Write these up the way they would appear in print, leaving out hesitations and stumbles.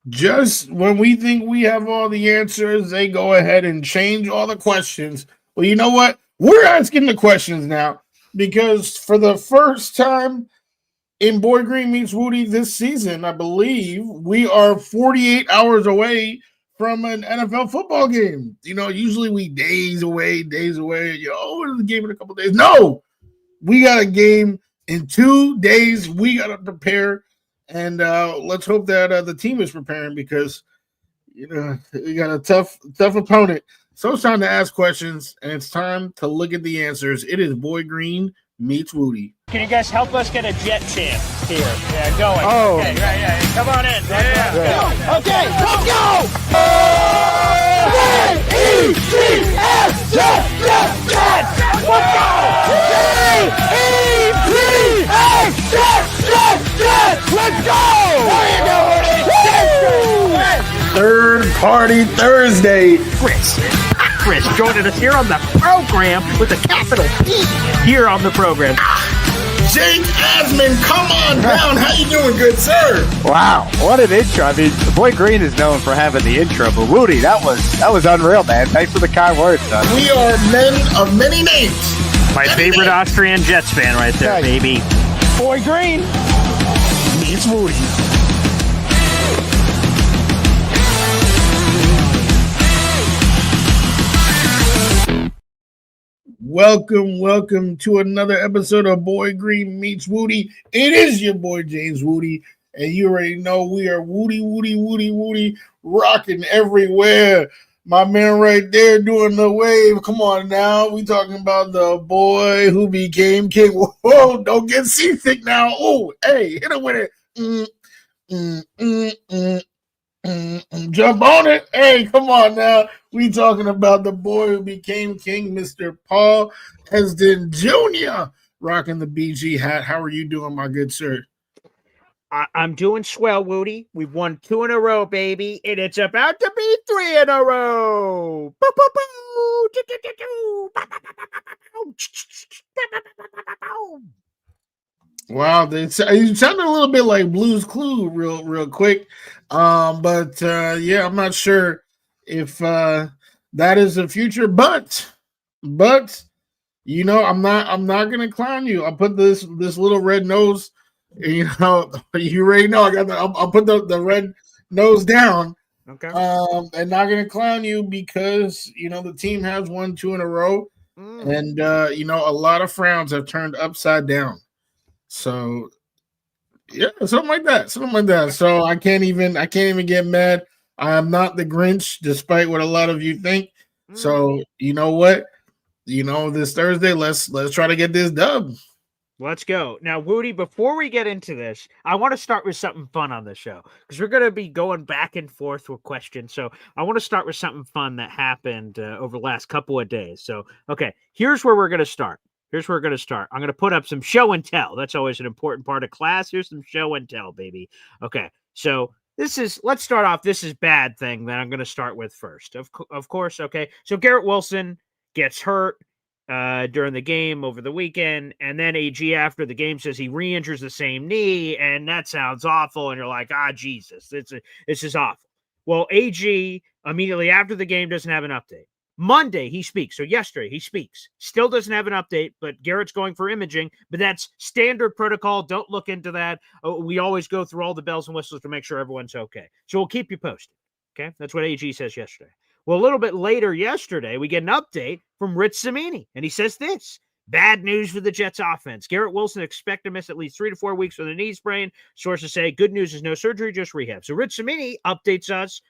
Just when we think we have all the answers, they go ahead and change all the questions. Well, you know what? We're asking the questions now because for the first time in Boy Green Meets Woody this season, I believe we are 48 hours away from an NFL football game. Usually we days away. It's a game in a couple days. No, we got a game in 2 days. We got to prepare, and let's hope that the team is preparing because we got a tough opponent. So it's time to ask questions, and it's time to look at the answers. It is Boy Green meets Woody. Can you guys help us get a jet chant here? Yeah, going. Oh. Okay, right, yeah. Come on in. Yeah. Go. Okay, let's go! J-E-T-S, Jets! Let's go! J-E-T-S, Jets! Let's go! Third Party Thursday. Chris joining us here on the program with a capital P here on the program. Jake Asman, come on down. How you doing, good sir? Wow, what an intro. I mean, Boy Green is known for having the intro, but Woody, that was unreal, man. Thanks for the kind words, son. We are men of many names. My favorite Austrian Jets fan right there, baby. Boy Green meets Woody. Welcome to another episode of Boy Green Meets Woody. It is your boy James Woody, and you already know we are Woody, rocking everywhere. My man right there doing the wave. Come on now, we talking about the boy who became king. Whoa, don't get seasick now. Oh, hey, hit him with it. Jump on it. Hey, come on now. We talking about the boy who became king, Mr. Paul Hesden Jr. rocking the BG hat. How are you doing, my good sir? I'm doing swell, Woody. We've won 2 in a row, baby, and it's about to be 3 in a row. Wow, you sounded a little bit like Blue's Clue real quick. But I'm not sure if that is the future, but I'm not gonna clown you. I'll put this little red nose, you already know I'll put the red nose down. Okay. And not gonna clown you because the team has won 2 in a row, and a lot of frowns have turned upside down. So yeah, something like that. So I can't even get mad. I am not the Grinch, despite what a lot of you think. So you know what? This Thursday, let's try to get this dub. Let's go. Now, Woody, before we get into this, I want to start with something fun on the show because we're going to be going back and forth with questions. So I want to start with something fun that happened over the last couple of days. So, okay, here's where we're going to start. I'm going to put up some show and tell. That's always an important part of class. Here's some show and tell, baby. Okay, so let's start off. This is bad thing that I'm going to start with first. Of course, okay. So Garrett Wilson gets hurt during the game over the weekend, and then AG after the game says he re-injures the same knee, and that sounds awful, and you're like, Jesus, this is awful. Well, AG immediately after the game doesn't have an update. Monday, he speaks. So yesterday, he speaks. Still doesn't have an update, but Garrett's going for imaging. But that's standard protocol. Don't look into that. We always go through all the bells and whistles to make sure everyone's okay. So we'll keep you posted. Okay? That's what AG says yesterday. Well, a little bit later yesterday, we get an update from Rich Cimini, and he says this. Bad news for the Jets offense. Garrett Wilson expect to miss at least 3 to 4 weeks with a knee sprain. Sources say good news is no surgery, just rehab. So Rich Cimini updates us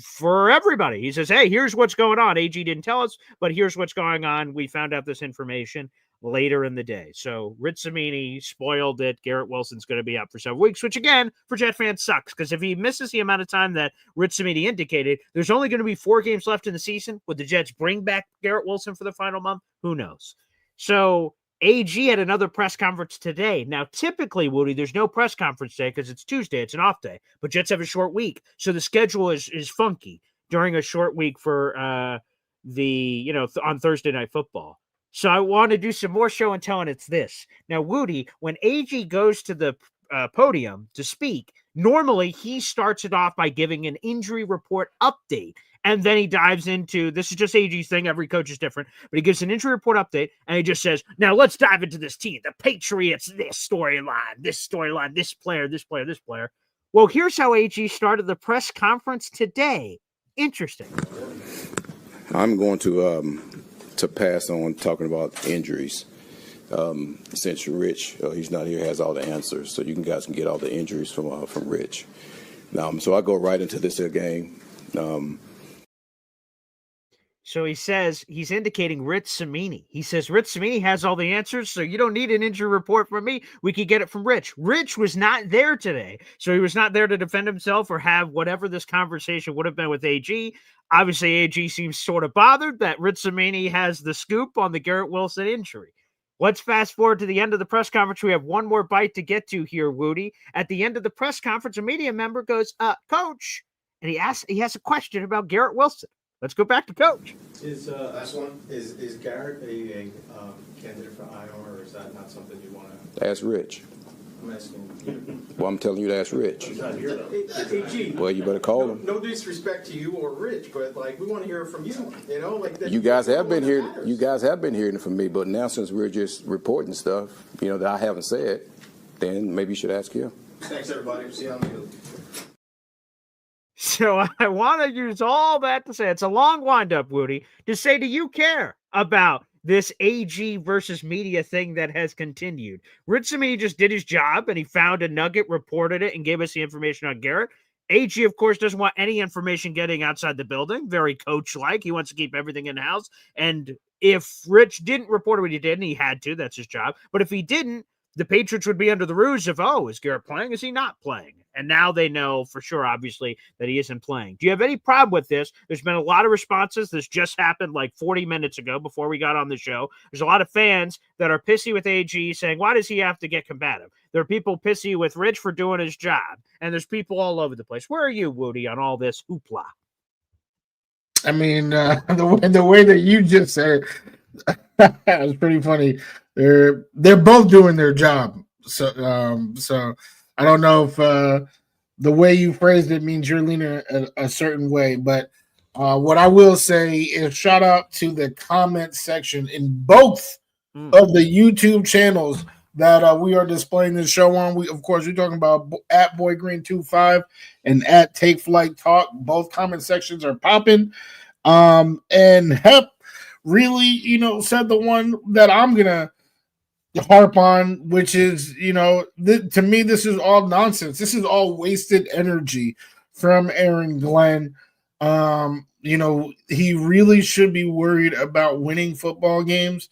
for everybody. He says, hey, here's what's going on. AG didn't tell us, but here's what's going on. We found out this information later in the day. So Rich Cimini spoiled it. Garrett Wilson's going to be out for several weeks, which again, for Jet fans sucks because if he misses the amount of time that Rich Cimini indicated, there's only going to be 4 games left in the season. Would the Jets bring back Garrett Wilson for the final month? Who knows? So AG had another press conference today. Now, typically, Woody, there's no press conference day because it's Tuesday. It's an off day. But Jets have a short week. So the schedule is funky during a short week for on Thursday Night Football. So I want to do some more show and tell, and it's this. Now, Woody, when AG goes to the podium to speak, normally he starts it off by giving an injury report update. And then he dives into, this is just AG's thing, every coach is different, but he gives an injury report update, and he just says, now let's dive into this team. The Patriots, this storyline, this player, this player, this player. Well, here's how AG started the press conference today. Interesting. I'm going to pass on talking about injuries. Since Rich, he's not here, has all the answers, so you guys can get all the injuries from Rich. So I go right into this game. So he says he's indicating Rich Cimini. He says Rich Cimini has all the answers, so you don't need an injury report from me. We could get it from Rich. Rich was not there today, so he was not there to defend himself or have whatever this conversation would have been with AG. Obviously, AG seems sort of bothered that Rich Cimini has the scoop on the Garrett Wilson injury. Let's fast forward to the end of the press conference. We have one more bite to get to here, Wudi. At the end of the press conference, a media member goes, Coach, and he has a question about Garrett Wilson. Let's go back to Coach. Last one. Is Garrett a candidate for IR, or is that not something you want to? Ask Rich. I'm asking you. Well, I'm telling you to ask Rich. He's not here, though. AG. Well, you better call him. No disrespect to you or Rich, but we want to hear from you. That You guys have been here. You guys have been hearing from me, but now since we're just reporting stuff, that I haven't said, then maybe you should ask him. Thanks, everybody. See you on the field. So I want to use all that to say, it's a long wind-up, Wudi, to say, do you care about this AG versus media thing that has continued? Rich Cimini just did his job, and he found a nugget, reported it, and gave us the information on Garrett. AG, of course, doesn't want any information getting outside the building. Very coach-like. He wants to keep everything in-house. And if Rich didn't report what he did, and he had to, that's his job. But if he didn't, the Patriots would be under the ruse of, is Garrett playing? Is he not playing? And now they know for sure, obviously, that he isn't playing. Do you have any problem with this? There's been a lot of responses. This just happened like 40 minutes ago before we got on the show. There's a lot of fans that are pissy with AG saying, why does he have to get combative? There are people pissy with Rich for doing his job. And there's people all over the place. Where are you, Wudi, on all this hoopla? I mean, the way that you just said it, that was pretty funny. They're both doing their job. So I don't know if the way you phrased it means you're leaning a certain way, but what I will say is shout out to the comment section in both of the YouTube channels that we are displaying this show on. We're talking about at BoyGreen25 and at Take Flight Talk. Both comment sections are popping. And Hep really, said the one that I'm gonna harp on, which is, to me, this is all nonsense. This is all wasted energy from Aaron Glenn. He really should be worried about winning football games.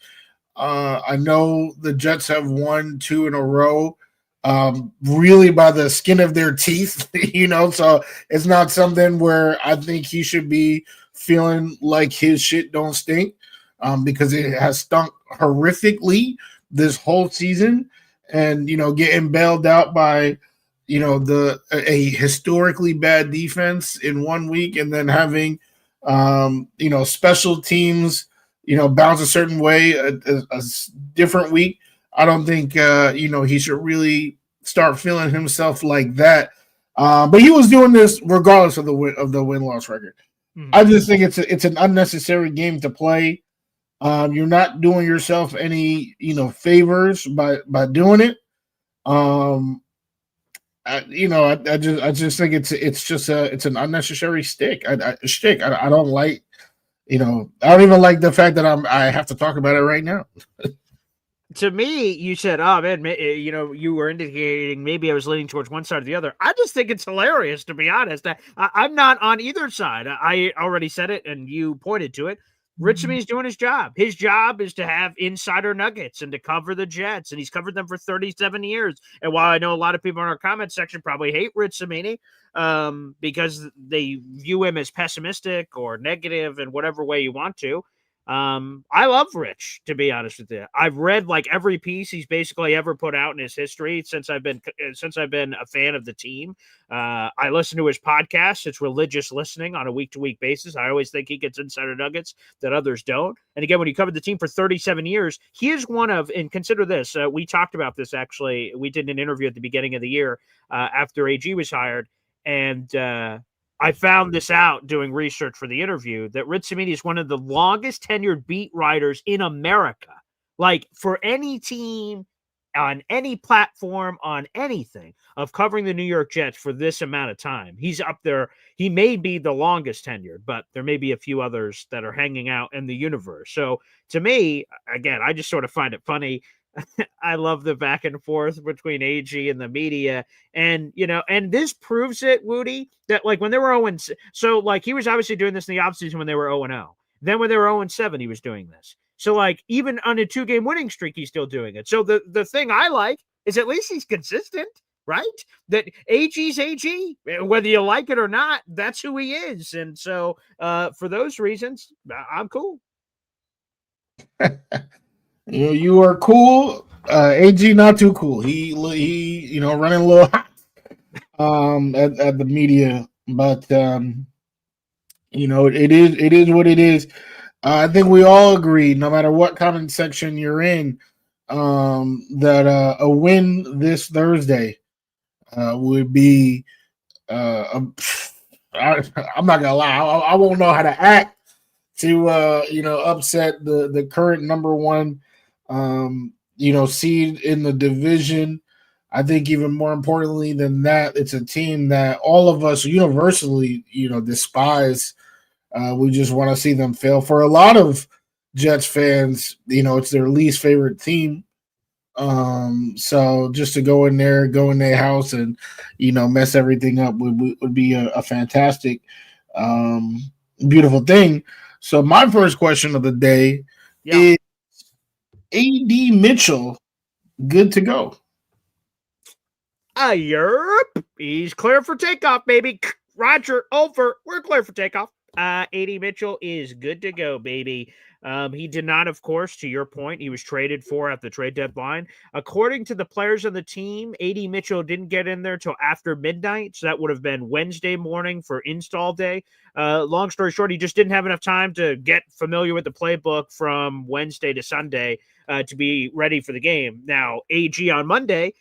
I know the Jets have won 2 in a row, really by the skin of their teeth, so it's not something where I think he should be feeling like his shit don't stink, because it has stunk horrifically this whole season, and getting bailed out by a historically bad defense in 1 week, and then having special teams bounce a certain way a different week. I don't think he should really start feeling himself like that. But he was doing this regardless of the win-loss record. Mm-hmm. I just think it's an unnecessary game to play. You're not doing yourself any, favors by doing it. I just think it's an unnecessary stick. I don't like, I don't even like the fact that I have to talk about it right now. To me, you said, oh, man, you were indicating maybe I was leaning towards one side or the other. I just think it's hilarious, to be honest. I'm not on either side. I already said it, and you pointed to it. Rich Cimini's doing his job. His job is to have insider nuggets and to cover the Jets, and he's covered them for 37 years. And while I know a lot of people in our comment section probably hate Rich Cimini because they view him as pessimistic or negative in whatever way you want to, I love Rich, to be honest with you. I've read like every piece he's basically ever put out in his history since I've been a fan of the team. I listen to his podcast. It's religious listening on a week-to-week basis. I always think he gets insider nuggets that others don't. And again, when he covered the team for 37 years, he is one of, and consider this, we talked about this actually. We did an interview at the beginning of the year after AG was hired, and I found this out doing research for the interview that Rich Cimini is one of the longest tenured beat writers in America. Like for any team on any platform on anything of covering the New York Jets for this amount of time. He's up there. He may be the longest tenured, but there may be a few others that are hanging out in the universe. So to me, again, I just sort of find it funny. I love the back and forth between AG and the media. And, and this proves it, Wudi, that like when they were 0, so like he was obviously doing this in the offseason when they were 0-0. Then when they were 0-7, he was doing this. So like even on a 2-game winning streak, he's still doing it. So the thing I like is at least he's consistent, right? That AG's AG, whether you like it or not, that's who he is. And so for those reasons, I'm cool. You are cool. AG not too cool. He running a little hot at the media, but it is what it is. I think we all agree, no matter what comment section you're in, that a win this Thursday would be. I'm not gonna lie. I won't know how to act to upset the current number one seed in the division. I think even more importantly than that, it's a team that all of us universally despise. We just want to see them fail. For a lot of Jets fans, it's their least favorite team. So just to go in their house and mess everything up would be a fantastic, beautiful thing. So my first question of the day is: AD Mitchell good to go? Yerp. He's clear for takeoff, baby. Roger, over. We're clear for takeoff. AD Mitchell is good to go, baby. He did not, of course, to your point, he was traded for at the trade deadline. According to the players on the team, AD Mitchell didn't get in there till after midnight, so that would have been Wednesday morning for install day. Long story short, he just didn't have enough time to get familiar with the playbook from Wednesday to Sunday to be ready for the game. Now, AG on Monday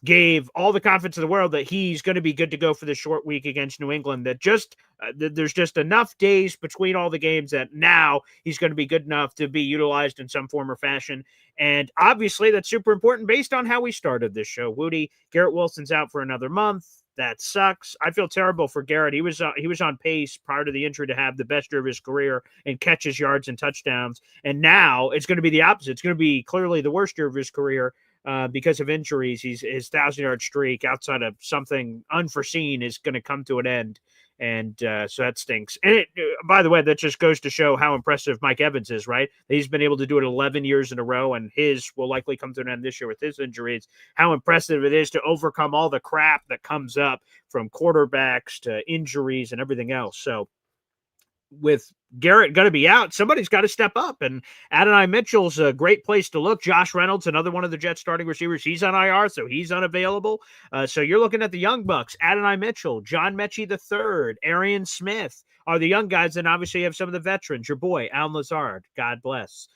gave all the confidence in the world that he's going to be good to go for the short week against New England, that just there's just enough days between all the games that now he's going to be good enough to be utilized in some form or fashion. And obviously that's super important based on how we started this show. Wudi, Garrett Wilson's out for another month. That sucks. I feel terrible for Garrett. He was on pace prior to the injury to have the best year of his career in catches, yards, and touchdowns. And now it's going to be the opposite. It's going to be clearly the worst year of his career because of injuries. His 1,000-yard streak outside of something unforeseen is going to come to an end. And so that stinks. And by the way, that just goes to show how impressive Mike Evans is, right? He's been able to do it 11 years in a row, and his will likely come to an end this year with his injuries. How impressive it is to overcome all the crap that comes up from quarterbacks to injuries and everything else. So with Garrett going to be out, somebody's got to step up. And Adonai Mitchell's a great place to look. Josh Reynolds, another one of the Jets starting receivers, he's on IR, so he's unavailable. So you're looking at the young bucks. Adonai Mitchell, John Mechie III, Arian Smith are the young guys. And obviously you have some of the veterans. Your boy, Al Lazard, God bless.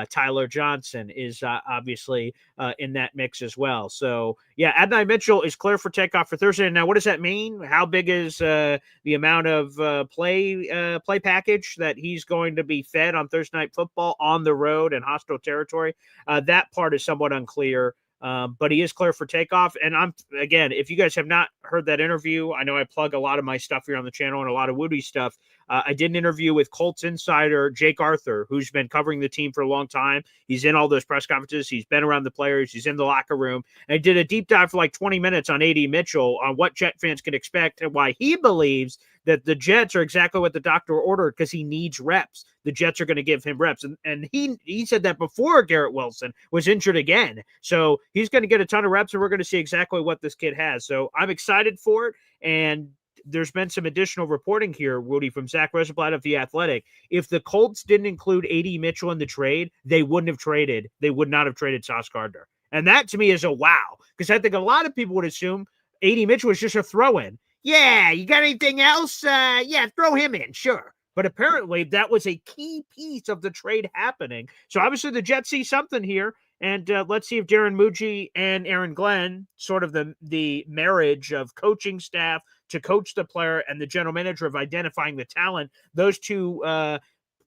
Tyler Johnson is obviously in that mix as well. So, yeah, Adonai Mitchell is clear for takeoff for Thursday. Now, what does that mean? How big is the amount of play package that he's going to be fed on Thursday Night Football on the road in hostile territory? That part is somewhat unclear. But he is clear for takeoff. And again, if you guys have not heard that interview, I know I plug a lot of my stuff here on the channel and a lot of Wudi stuff. I did an interview with Colts insider Jake Arthur, who's been covering the team for a long time. He's in all those press conferences. He's been around the players. He's in the locker room. And I did a deep dive for like 20 minutes on AD Mitchell on what Jet fans can expect and why he believes that the Jets are exactly what the doctor ordered because he needs reps. The Jets are going to give him reps. And he said that before Garrett Wilson was injured again. So he's going to get a ton of reps, and we're going to see exactly what this kid has. So I'm excited for it. And there's been some additional reporting here, Woody, from Zach Rosenblatt of The Athletic. If the Colts didn't include A.D. Mitchell in the trade, they would not have traded Sauce Gardner. And that to me is a wow, because I think a lot of people would assume A.D. Mitchell was just a throw-in. Yeah, you got anything else? Yeah, throw him in, sure. But apparently that was a key piece of the trade happening. So obviously the Jets see something here. And let's see if Darren Muji and Aaron Glenn, sort of the marriage of coaching staff to coach the player and the general manager of identifying the talent, those two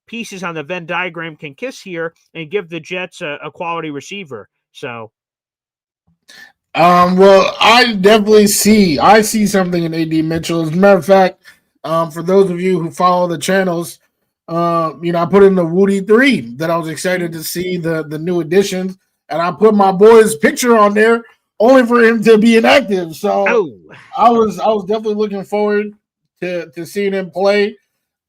pieces on the Venn diagram can kiss here and give the Jets a quality receiver. So, well, I see something in AD Mitchell. As a matter of fact, for those of you who follow the channels, I put in the Wudi 3 that I was excited to see the new additions, and I put my boy's picture on there only for him to be inactive. So I was definitely looking forward to seeing him play.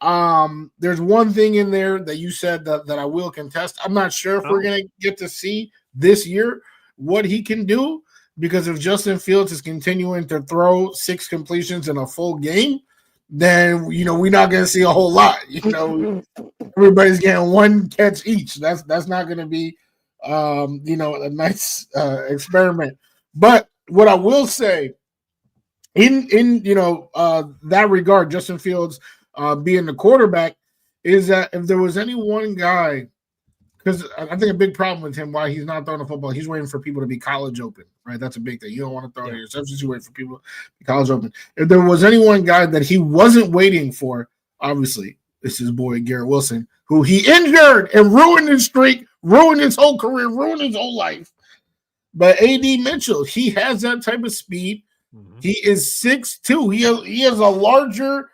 There's one thing in there that you said that I will contest. I'm not sure if we're gonna get to see this year what he can do, because if Justin Fields is continuing to throw 6 completions in a full game, then we're not going to see a whole lot. Everybody's getting 1 catch each. That's not going to be a nice experiment. But what I will say in that regard, Justin Fields being the quarterback, is that if there was any one guy, because I think a big problem with him, why he's not throwing the football, he's waiting for people to be college open, right? That's a big thing. You don't want to throw your substitute, you wait for people to be college open. If there was any one guy that he wasn't waiting for, obviously, it's his boy Garrett Wilson, who he injured and ruined his streak, ruined his whole career, ruined his whole life. But A.D. Mitchell, he has that type of speed. Mm-hmm. He is 6'2". He has a larger,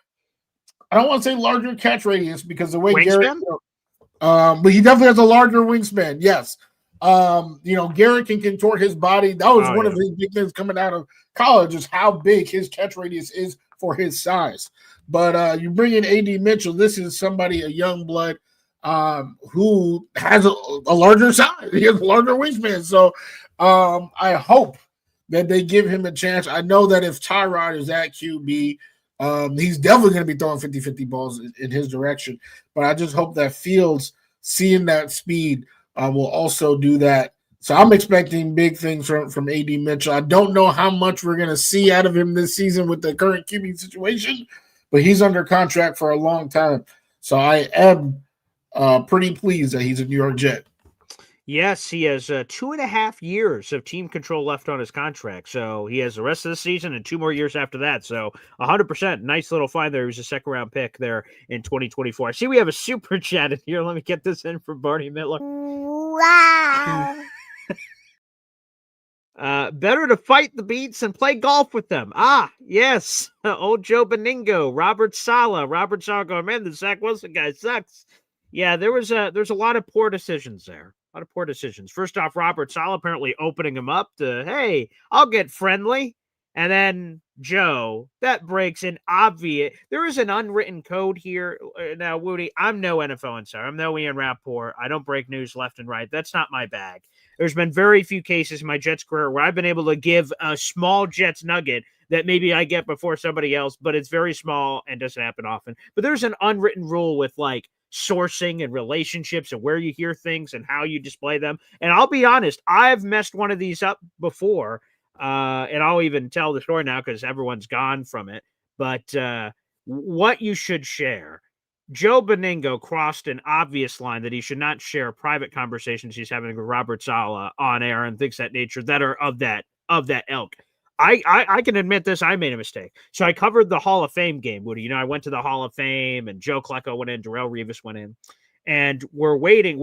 I don't want to say larger catch radius, because the way Garrett, but he definitely has a larger wingspan. Yes. Garrett can contort his body. That was one of his big things coming out of college, is how big his catch radius is for his size. But you bring in A.D. Mitchell, this is somebody, a young blood, who has a larger size. He has a larger wingspan. So I hope that they give him a chance. I know that if Tyrod is at QB, he's definitely going to be throwing 50-50 balls in his direction. But I just hope that Fields, seeing that speed, will also do that. So I'm expecting big things from A.D. Mitchell. I don't know how much we're going to see out of him this season with the current QB situation, but he's under contract for a long time. So I am pretty pleased that he's a New York Jet. Yes, he has 2.5 years of team control left on his contract. So he has the rest of the season and 2 more years after that. So 100%. Nice little find there. He was a second-round pick there in 2024. I see we have a super chat in here. Let me get this in for Barney Mittler. Wow. Better to fight the beats and play golf with them. Ah, yes. Old Joe Beningo, Robert Saleh going, man, the Zach Wilson guy sucks. Yeah, there's a lot of poor decisions there. A lot of poor decisions. First off, Robert Saleh apparently opening him up to, hey, I'll get friendly. And then Joe, that breaks an obvious. There is an unwritten code here. Now, Woody, I'm no NFL insider. I'm no Ian Rappaport. I don't break news left and right. That's not my bag. There's been very few cases in my Jets career where I've been able to give a small Jets nugget that maybe I get before somebody else, but it's very small and doesn't happen often. But there's an unwritten rule with like sourcing and relationships and where you hear things and how you display them. And I'll be honest, I've messed one of these up before. And I'll even tell the story now because everyone's gone from it. But what you should share. Joe Beningo crossed an obvious line that he should not share private conversations he's having with Robert Saleh on air and things of that nature that are of that ilk. I can admit this. I made a mistake. So I covered the Hall of Fame game, Woody. I went to the Hall of Fame and Joe Klecko went in, Darrelle Revis went in. And we're waiting.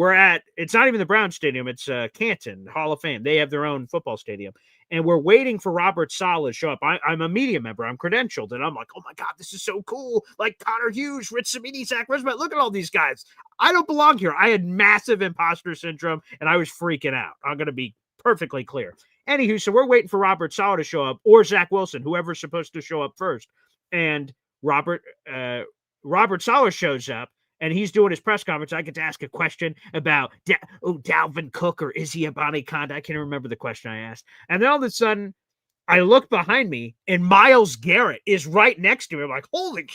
It's not even the Brown Stadium. It's Canton, Hall of Fame. They have their own football stadium. And we're waiting for Robert Saleh to show up. I'm a media member. I'm credentialed. And I'm like, oh, my God, this is so cool. Like Connor Hughes, Rich Cimini, Zach Rosenblatt. Look at all these guys. I don't belong here. I had massive imposter syndrome, and I was freaking out. I'm going to be perfectly clear. Anywho, so we're waiting for Robert Saleh to show up or Zach Wilson, whoever's supposed to show up first. And Robert Saleh shows up. And he's doing his press conference. I get to ask a question about, Dalvin Cook, or is he a Bonnie Conda? I can't remember the question I asked. And then all of a sudden, I look behind me, and Myles Garrett is right next to me. I'm like, holy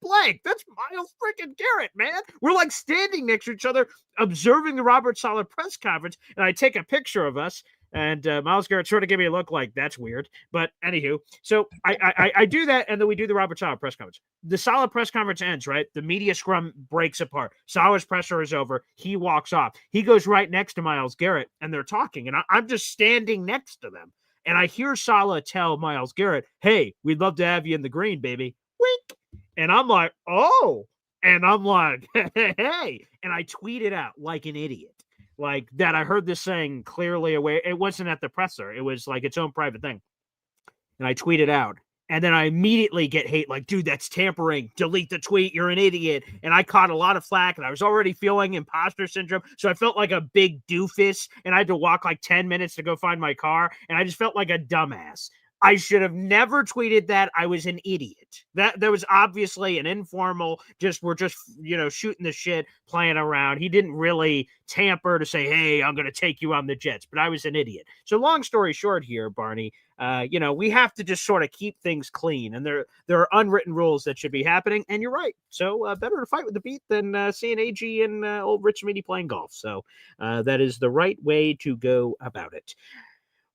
blank, that's Myles freaking Garrett, man. We're like standing next to each other, observing the Robert Saleh press conference, and I take a picture of us. And Myles Garrett sort of gave me a look like, that's weird. But anywho, so I do that, and then we do the Robert Saleh press conference. The Saleh press conference ends, right? The media scrum breaks apart. Saleh's presser is over. He walks off. He goes right next to Myles Garrett, and they're talking. And I'm just standing next to them. And I hear Saleh tell Myles Garrett, hey, we'd love to have you in the green, baby. Wink. And I'm like, oh. And I'm like, hey. And I tweet it out like an idiot. Like that I heard this saying clearly away. It wasn't at the presser. It was like its own private thing. And I tweet it out. And then I immediately get hate like, dude, that's tampering. Delete the tweet. You're an idiot. And I caught a lot of flack, and I was already feeling imposter syndrome. So I felt like a big doofus, and I had to walk like 10 minutes to go find my car. And I just felt like a dumbass. I should have never tweeted that. I was an idiot. That was obviously an informal, we're just shooting the shit, playing around. He didn't really tamper to say, hey, I'm going to take you on the Jets, but I was an idiot. So long story short here, Barney, we have to just sort of keep things clean, and there are unwritten rules that should be happening. And you're right. So better to fight with the beat than seeing AG and old Rich Meany playing golf. So that is the right way to go about it.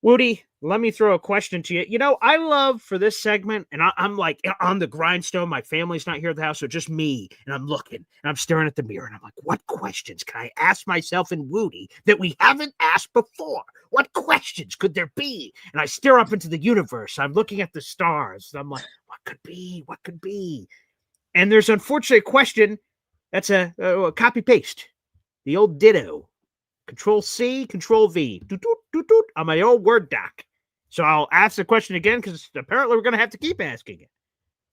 Wudi, let me throw a question to you. I love for this segment, and I'm like on the grindstone. My family's not here at the house, so just me. And I'm looking, and I'm staring at the mirror, and I'm like, what questions can I ask myself and Wudi that we haven't asked before? What questions could there be? And I stare up into the universe. I'm looking at the stars. And I'm like, what could be? What could be? And there's unfortunately a question that's a copy-paste. The old ditto. Control C, Control V, on my old Word doc. So I'll ask the question again because apparently we're going to have to keep asking it.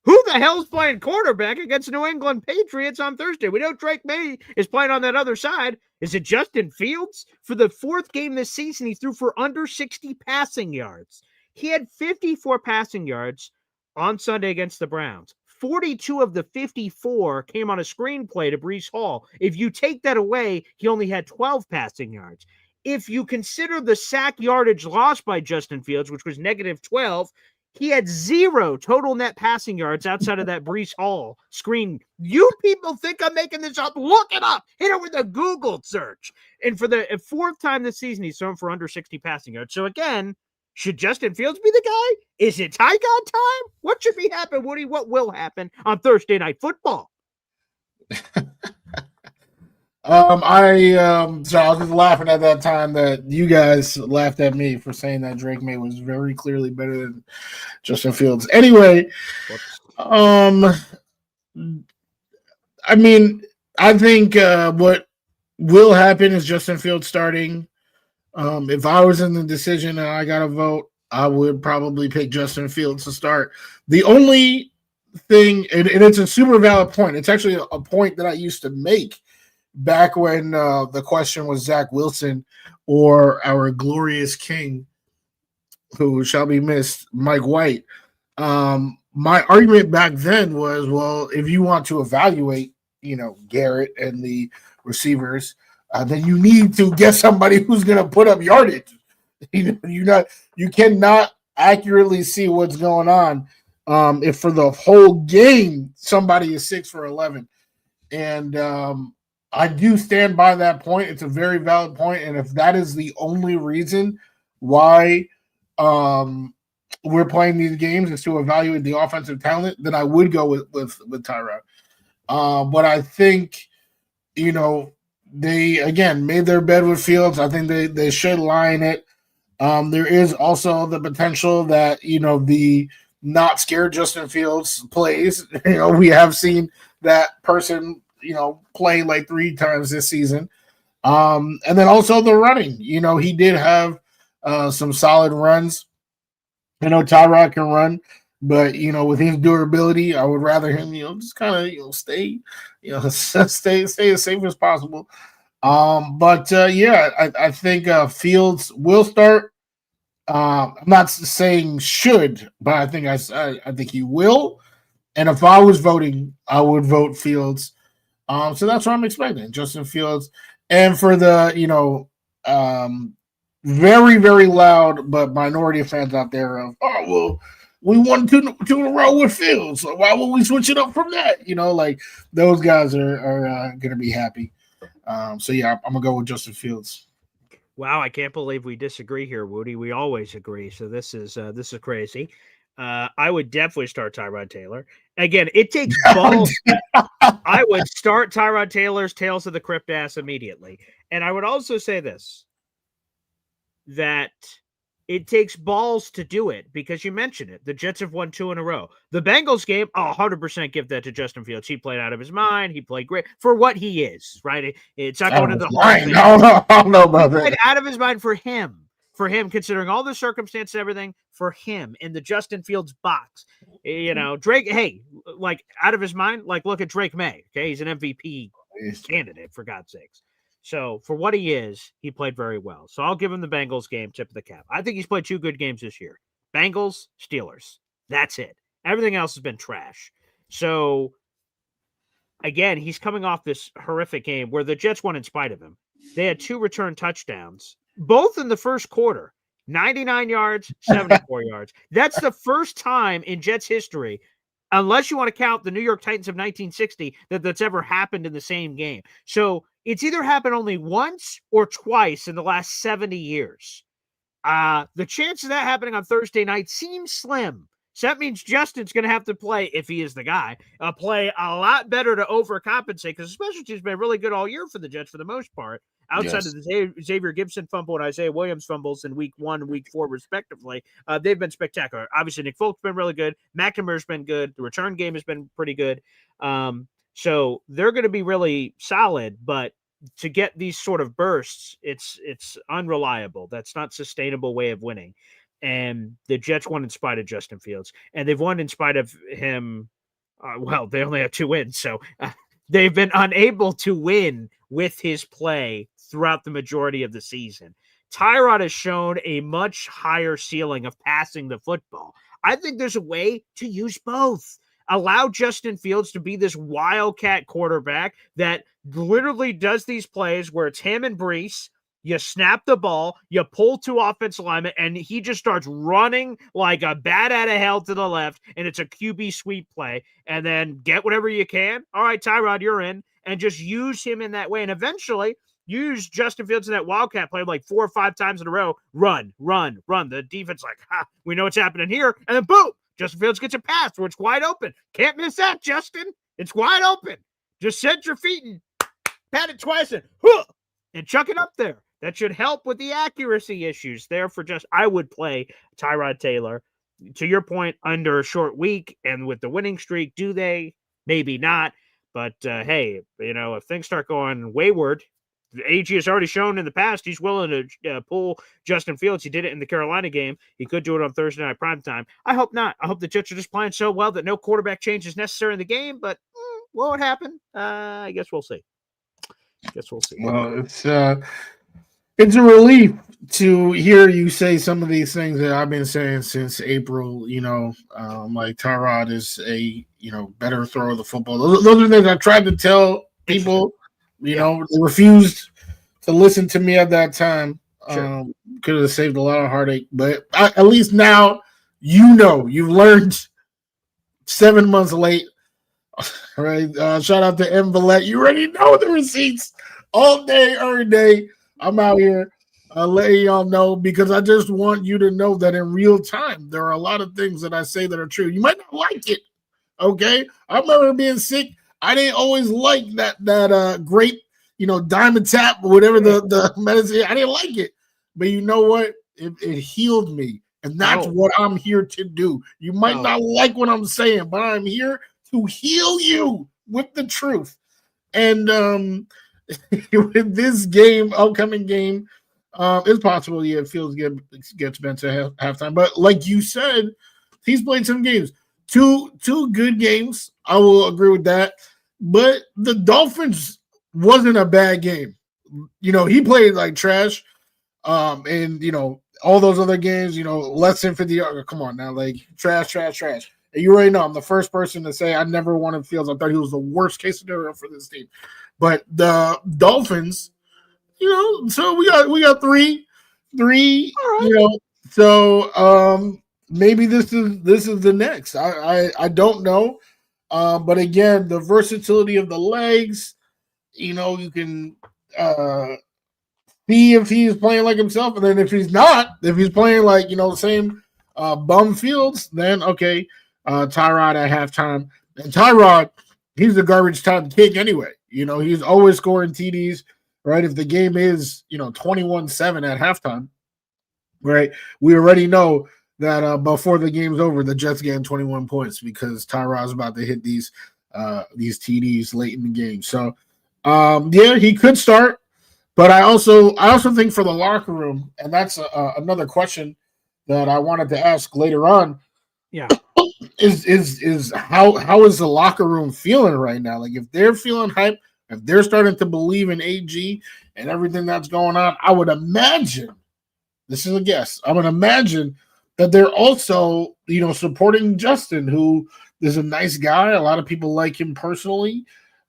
Who the hell's playing quarterback against the New England Patriots on Thursday? We know Drake May is playing on that other side. Is it Justin Fields? For the fourth game this season, he threw for under 60 passing yards. He had 54 passing yards on Sunday against the Browns. 42 of the 54 came on a screenplay to Breece Hall. If you take that away, he only had 12 passing yards. If you consider the sack yardage lost by Justin Fields, which was negative 12, he had 0 total net passing yards outside of that Breece Hall screen. You people think I'm making this up? Look it up. Hit it with a Google search. And for the fourth time this season, he's thrown for under 60 passing yards. So again, should Justin Fields be the guy? Is it Tygon time? What should be happening, Wudi? What will happen on Thursday Night Football? So I was just laughing at that time that you guys laughed at me for saying that Drake May was very clearly better than Justin Fields. Anyway, I think what will happen is Justin Fields starting. If I was in the decision and I got to vote, I would probably pick Justin Fields to start. The only thing, and it's a super valid point. It's actually a point that I used to make back when the question was Zach Wilson or our glorious king, who shall be missed, Mike White. My argument back then was, well, if you want to evaluate, Garrett and the receivers, then you need to get somebody who's going to put up yardage. You cannot accurately see what's going on if for the whole game somebody is 6 for 11. And I do stand by that point. It's a very valid point, and if that is the only reason why we're playing these games is to evaluate the offensive talent, then I would go with Tyrod. But I think, they, again, made their bed with Fields. I think they should line it. There is also the potential that, the not scared Justin Fields plays. We have seen that person, play like 3 times this season. And then also the running. He did have some solid runs. Tyrod can run, but, with his durability, I would rather him, just kind of, stay as safe as possible. I think Fields will start. I'm not saying should, but I think he will. And if I was voting, I would vote Fields. So that's what I'm expecting, Justin Fields. And for the, very, very loud, but minority of fans out there of, oh, well, we won two in a row with Fields. So why would we switch it up from that? Like those guys are going to be happy. So, yeah, I'm going to go with Justin Fields. Wow, I can't believe we disagree here, Woody. We always agree. So this is crazy. I would definitely start Tyrod Taylor. Again, it takes balls. I would start Tyrod Taylor's Tales of the Crypt ass immediately. And I would also say this, that it takes balls to do it because you mentioned it. The Jets have won 2 in a row. The Bengals game, I'll 100% give that to Justin Fields. He played out of his mind. He played great for what he is, right? It's not going to the Hall of Fame. I don't know about that. He played out of his mind for him, considering all the circumstances and everything, for him in the Justin Fields box. Drake, hey, like out of his mind, like look at Drake May. Okay, he's an MVP candidate, for God's sakes. So for what he is, he played very well. So I'll give him the Bengals game, tip of the cap. I think he's played 2 good games this year. Bengals, Steelers. That's it. Everything else has been trash. So again, he's coming off this horrific game where the Jets won in spite of him. They had 2 return touchdowns, both in the first quarter. 99 yards, 74 yards. That's the first time in Jets history, unless you want to count the New York Titans of 1960, that's ever happened in the same game. So it's either happened only once or twice in the last 70 years. The chance of that happening on Thursday night seems slim. So that means Justin's going to have to play, if he is the guy, play a lot better to overcompensate, because the special team's been really good all year for the Jets for the most part, outside of the Xavier Gibson fumble and Isaiah Williams fumbles in week 1 and week 4, respectively. They've been spectacular. Obviously, Nick Folk's been really good. McNamara's been good. The return game has been pretty good. So they're going to be really solid, but to get these sort of bursts, it's unreliable. That's not a sustainable way of winning. And the Jets won in spite of Justin Fields, and they've won in spite of him. They only have 2 wins, so they've been unable to win with his play throughout the majority of the season. Tyrod has shown a much higher ceiling of passing the football. I think there's a way to use both. Allow Justin Fields to be this wildcat quarterback that literally does these plays where it's him and Brees. You snap the ball, you pull 2 offensive linemen, and he just starts running like a bat out of hell to the left, and it's a QB sweep play, and then get whatever you can. All right, Tyrod, you're in, and just use him in that way, and eventually use Justin Fields in that wildcat play like 4 or 5 times in a row. Run. The defense like, we know what's happening here, and then boom, Justin Fields gets a pass where it's wide open. Can't miss that, Justin. It's wide open. Just set your feet and pat it twice and chuck it up there. That should help with the accuracy issues there for I would play Tyrod Taylor. To your point, under a short week and with the winning streak, do they? Maybe not. But, hey, if things start going wayward, AG has already shown in the past he's willing to pull Justin Fields. He did it in the Carolina game. He could do it on Thursday night primetime. I hope not. I hope the Jets are just playing so well that no quarterback change is necessary in the game. But will it happen? I guess we'll see. Well, it's a relief to hear you say some of these things that I've been saying since April. Like Tyrod is a better thrower of the football. Those are things I tried to tell people. They refused to listen to me at that time. Sure. Could have saved a lot of heartache, but at least now you've learned 7 months late. All right. Shout out to M. Villette. You already know the receipts all day, every day. I'm out here letting y'all know because I just want you to know that in real time, there are a lot of things that I say that are true. You might not like it, okay? I remember being sick. I didn't always like that grape, diamond tap or whatever the medicine. I didn't like it, but you know what? It healed me, and that's what I'm here to do. You might not like what I'm saying, but I'm here to heal you with the truth. And with this upcoming game, it's possible, Fields gets benched at halftime. But like you said, he's played some games. Two good games. I will agree with that. But the Dolphins wasn't a bad game. He played like trash. And all those other games, less than 50 yards. Come on now, like trash. And you already know I'm the first person to say I never wanted Fields. I thought he was the worst case scenario for this team. But the Dolphins, so we got 3, All right. you know. So maybe this is the next. I don't know. But again, the versatility of the legs, you can uh see if he's playing like himself, and then if he's not, if he's playing like the same bum Fields, then okay, Tyrod at halftime. And Tyrod, he's a garbage time kick anyway. He's always scoring TDs, right? If the game is 21-7 at halftime, right? We already know that before the game's over, the Jets getting 21 points because Tyrod's about to hit these TDs late in the game. So yeah, he could start. But I also think for the locker room, and that's another question that I wanted to ask later on. Yeah, is how is the locker room feeling right now? Like if they're feeling hype, if they're starting to believe in AG and everything that's going on, I would imagine. This is a guess. I would imagine that they're also supporting Justin, who is a nice guy. A lot of people like him personally.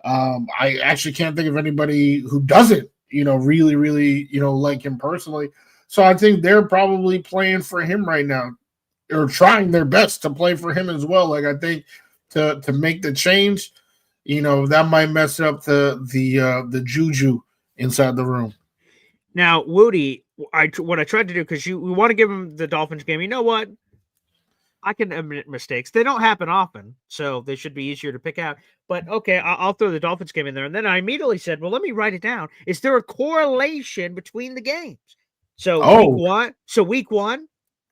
I actually can't think of anybody who doesn't really like him personally. So I think they're probably playing for him right now, or trying their best to play for him as well. Like I think to make the change, that might mess up the juju inside the room. Now, Woody, what I tried to do, because we want to give him the Dolphins game. You know what? I can admit mistakes. They don't happen often, so they should be easier to pick out. But okay, I'll throw the Dolphins game in there. And then I immediately said, well, let me write it down. Is there a correlation between the games? So week one,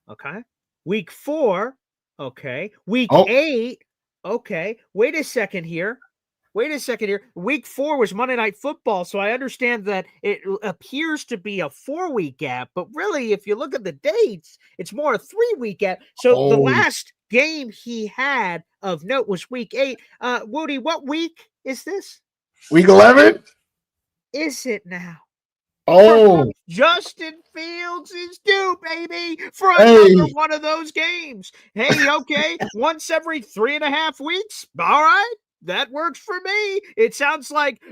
okay. Week 4, okay. Week 8, okay. Wait a second here. Week 4 was Monday Night Football, so I understand that it appears to be a 4-week gap, but really, if you look at the dates, it's more a 3-week gap. So the last game he had of note was week 8. Woody, what week is this? Week 11? Is it now? Oh, Justin Fields is due, baby, for another one of those games. Hey, okay, once every 3.5 weeks. All right. That works for me. It sounds like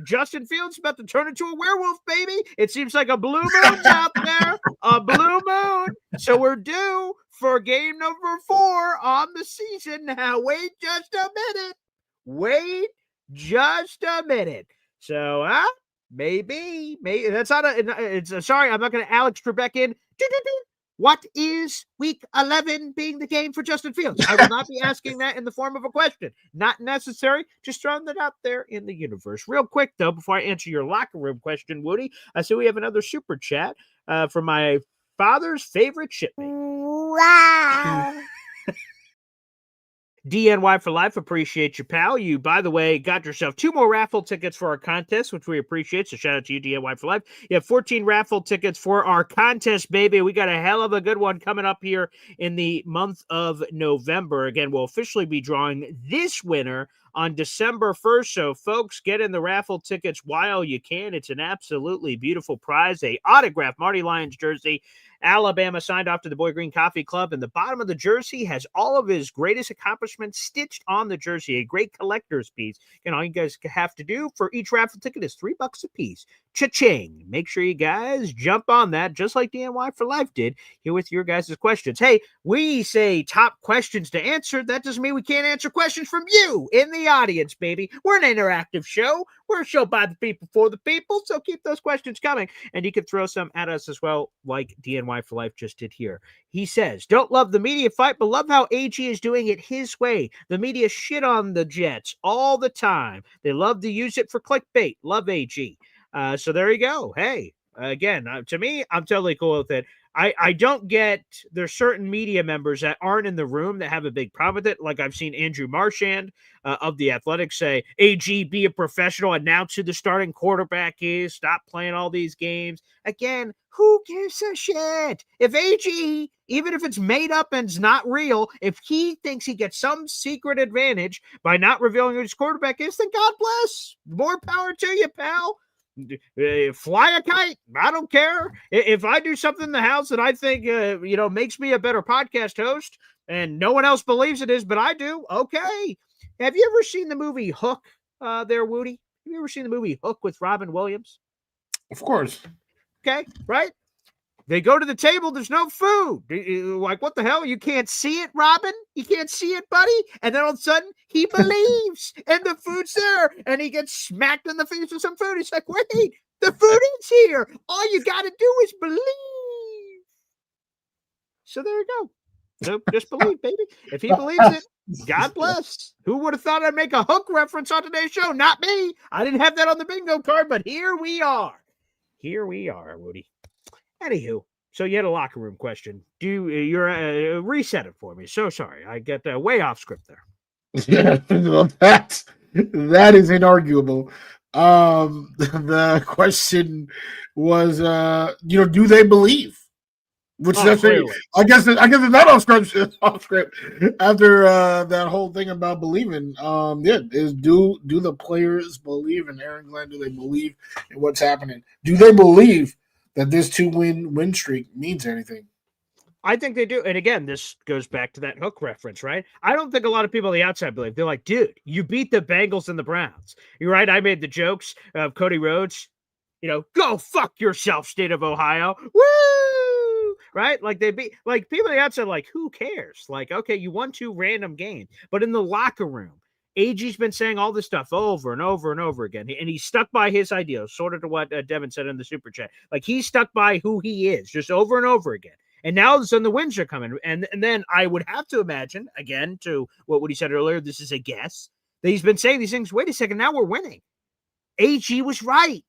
Justin Fields is about to turn into a werewolf, baby. It seems like a blue moon's out there. A blue moon. So we're due for game number 4 on the season. Now, wait just a minute. So, maybe. That's not sorry, I'm not going to Alex Trebek in. What is week 11 being the game for Justin Fields? I will not be asking that in the form of a question. Not necessary. Just throwing that out there in the universe. Real quick, though, before I answer your locker room question, Woody, I see we have another super chat from my father's favorite shipmate. Wow. DNY for life. Appreciate you, pal. You, by the way, got yourself 2 more raffle tickets for our contest, which we appreciate. So shout out to you, DNY for life. You have 14 raffle tickets for our contest, baby. We got a hell of a good one coming up here in the month of November. Again, we'll officially be drawing this winner on December 1st. So, folks, get in the raffle tickets while you can. It's an absolutely beautiful prize, a autographed Marty Lyons jersey. Alabama signed off to the Boy Green Coffee Club, and the bottom of the jersey has all of his greatest accomplishments stitched on the jersey, a great collector's piece. And all you guys have to do for each raffle ticket is $3 a piece. Cha-ching. Make sure you guys jump on that, just like DNY for Life did, here with your guys' questions. Hey, we say top questions to answer. That doesn't mean we can't answer questions from you in the audience, baby. We're an interactive show. We're a show by the people for the people, so keep those questions coming. And you can throw some at us as well, like DNY for Life just did here. He says, don't love the media fight, but love how AG is doing it his way. The media shit on the Jets all the time. They love to use it for clickbait. Love AG. So there you go. Hey, again, to me, I'm totally cool with it. I don't get, there's certain media members that aren't in the room that have a big problem with it. Like I've seen Andrew Marchand of The Athletic say, AG, be a professional, announce who the starting quarterback is, stop playing all these games. Again, who gives a shit? If AG, even if it's made up and it's not real, if he thinks he gets some secret advantage by not revealing who his quarterback is, then God bless. More power to you, pal. Fly a kite. I don't care. If I do something in the house that I think makes me a better podcast host, and no one else believes it is, but I do, okay. Have you ever seen the movie Hook? There, Woody. Have you ever seen the movie Hook with Robin Williams? Of course. Okay, right. They go to the table, there's no food. Like, what the hell? You can't see it, Robin? You can't see it, buddy? And then all of a sudden, he believes, and the food's there, and he gets smacked in the face with some food. He's like, wait, the food is here. All you got to do is believe. So there you go. So just believe, baby. If he believes it, God bless. Who would have thought I'd make a Hook reference on today's show? Not me. I didn't have that on the bingo card, but here we are. Here we are, Woody. Anywho, so you had a locker room question. You're reset it for me? So sorry, I get way off script there. Yeah, that is inarguable. The question was, do they believe? Which I guess it's not off script. Off script after that whole thing about believing. Do the players believe in Aaron Glenn? Do they believe in what's happening? Do they believe that this 2-win streak means anything? I think they do. And again, this goes back to that Hook reference, right? I don't think a lot of people on the outside believe. They're like, dude, you beat the Bengals and the Browns. You're right. I made the jokes of Cody Rhodes, go fuck yourself, state of Ohio. Woo! Right? Like people on the outside, like, who cares? Like, okay, you won 2 random games. But in the locker room, AG's been saying all this stuff over and over and over again. And he's stuck by his ideals, sort of to what Devin said in the super chat. Like, he's stuck by who he is, just over and over again. And now all of a sudden the wins are coming. And then I would have to imagine, again, to what Woody said earlier, this is a guess, that he's been saying these things. Wait a second, now we're winning. AG was right.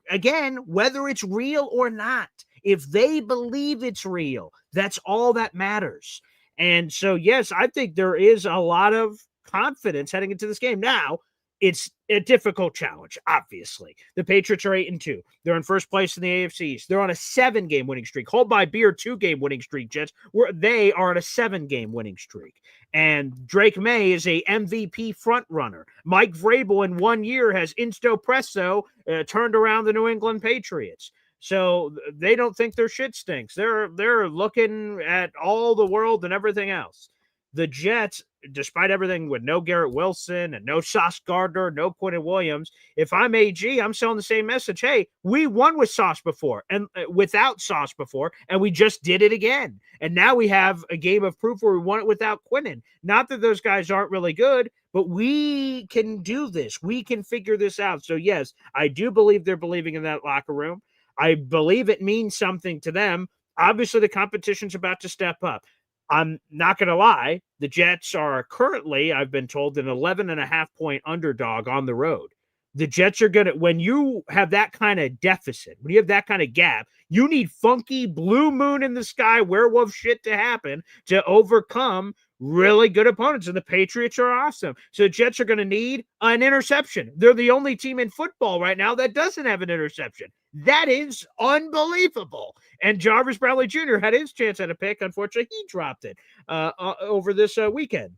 Again, whether it's real or not, if they believe it's real, that's all that matters. And so, yes, I think there is a lot of confidence heading into this game. Now, it's a difficult challenge, obviously. The Patriots are 8-2. They're in first place in the AFCs. They're on a 7-game winning streak. Hold my beer, 2-game winning streak, Jets. They are on a 7-game winning streak. And Drake May is a MVP front runner. Mike Vrabel in 1 year has insto presto turned around the New England Patriots. So they don't think their shit stinks. They're looking at all the world and everything else. The Jets, despite everything with no Garrett Wilson and no Sauce Gardner, no Quentin Williams, if I'm AG, I'm selling the same message. Hey, we won with Sauce before and without Sauce before, and we just did it again. And now we have a game of proof where we won it without Quentin. Not that those guys aren't really good, but we can do this. We can figure this out. So, yes, I do believe they're believing in that locker room. I believe it means something to them. Obviously, the competition's about to step up. I'm not going to lie. The Jets are currently, I've been told, an 11.5-point underdog on the road. The Jets are going to, when you have that kind of deficit, when you have that kind of gap, you need funky blue moon in the sky werewolf shit to happen to overcome really good opponents. And the Patriots are awesome. So the Jets are going to need an interception. They're the only team in football right now that doesn't have an interception. That is unbelievable. And Jarvis Bradley Jr. had his chance at a pick. Unfortunately, he dropped it over this weekend.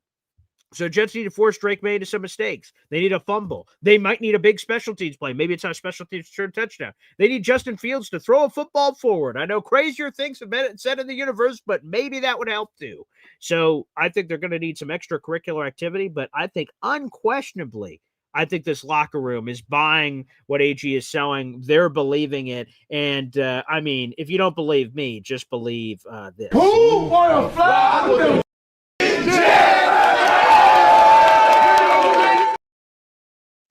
So Jets need to force Drake May into some mistakes. They need a fumble. They might need a big special teams play. Maybe it's not a special teams turn touchdown. They need Justin Fields to throw a football forward. I know crazier things have been said in the universe, but maybe that would help too. So I think they're going to need some extracurricular activity, but I think unquestionably, I think this locker room is buying what AG is selling. They're believing it. And, I mean, if you don't believe me, just believe this. Who wanna fly with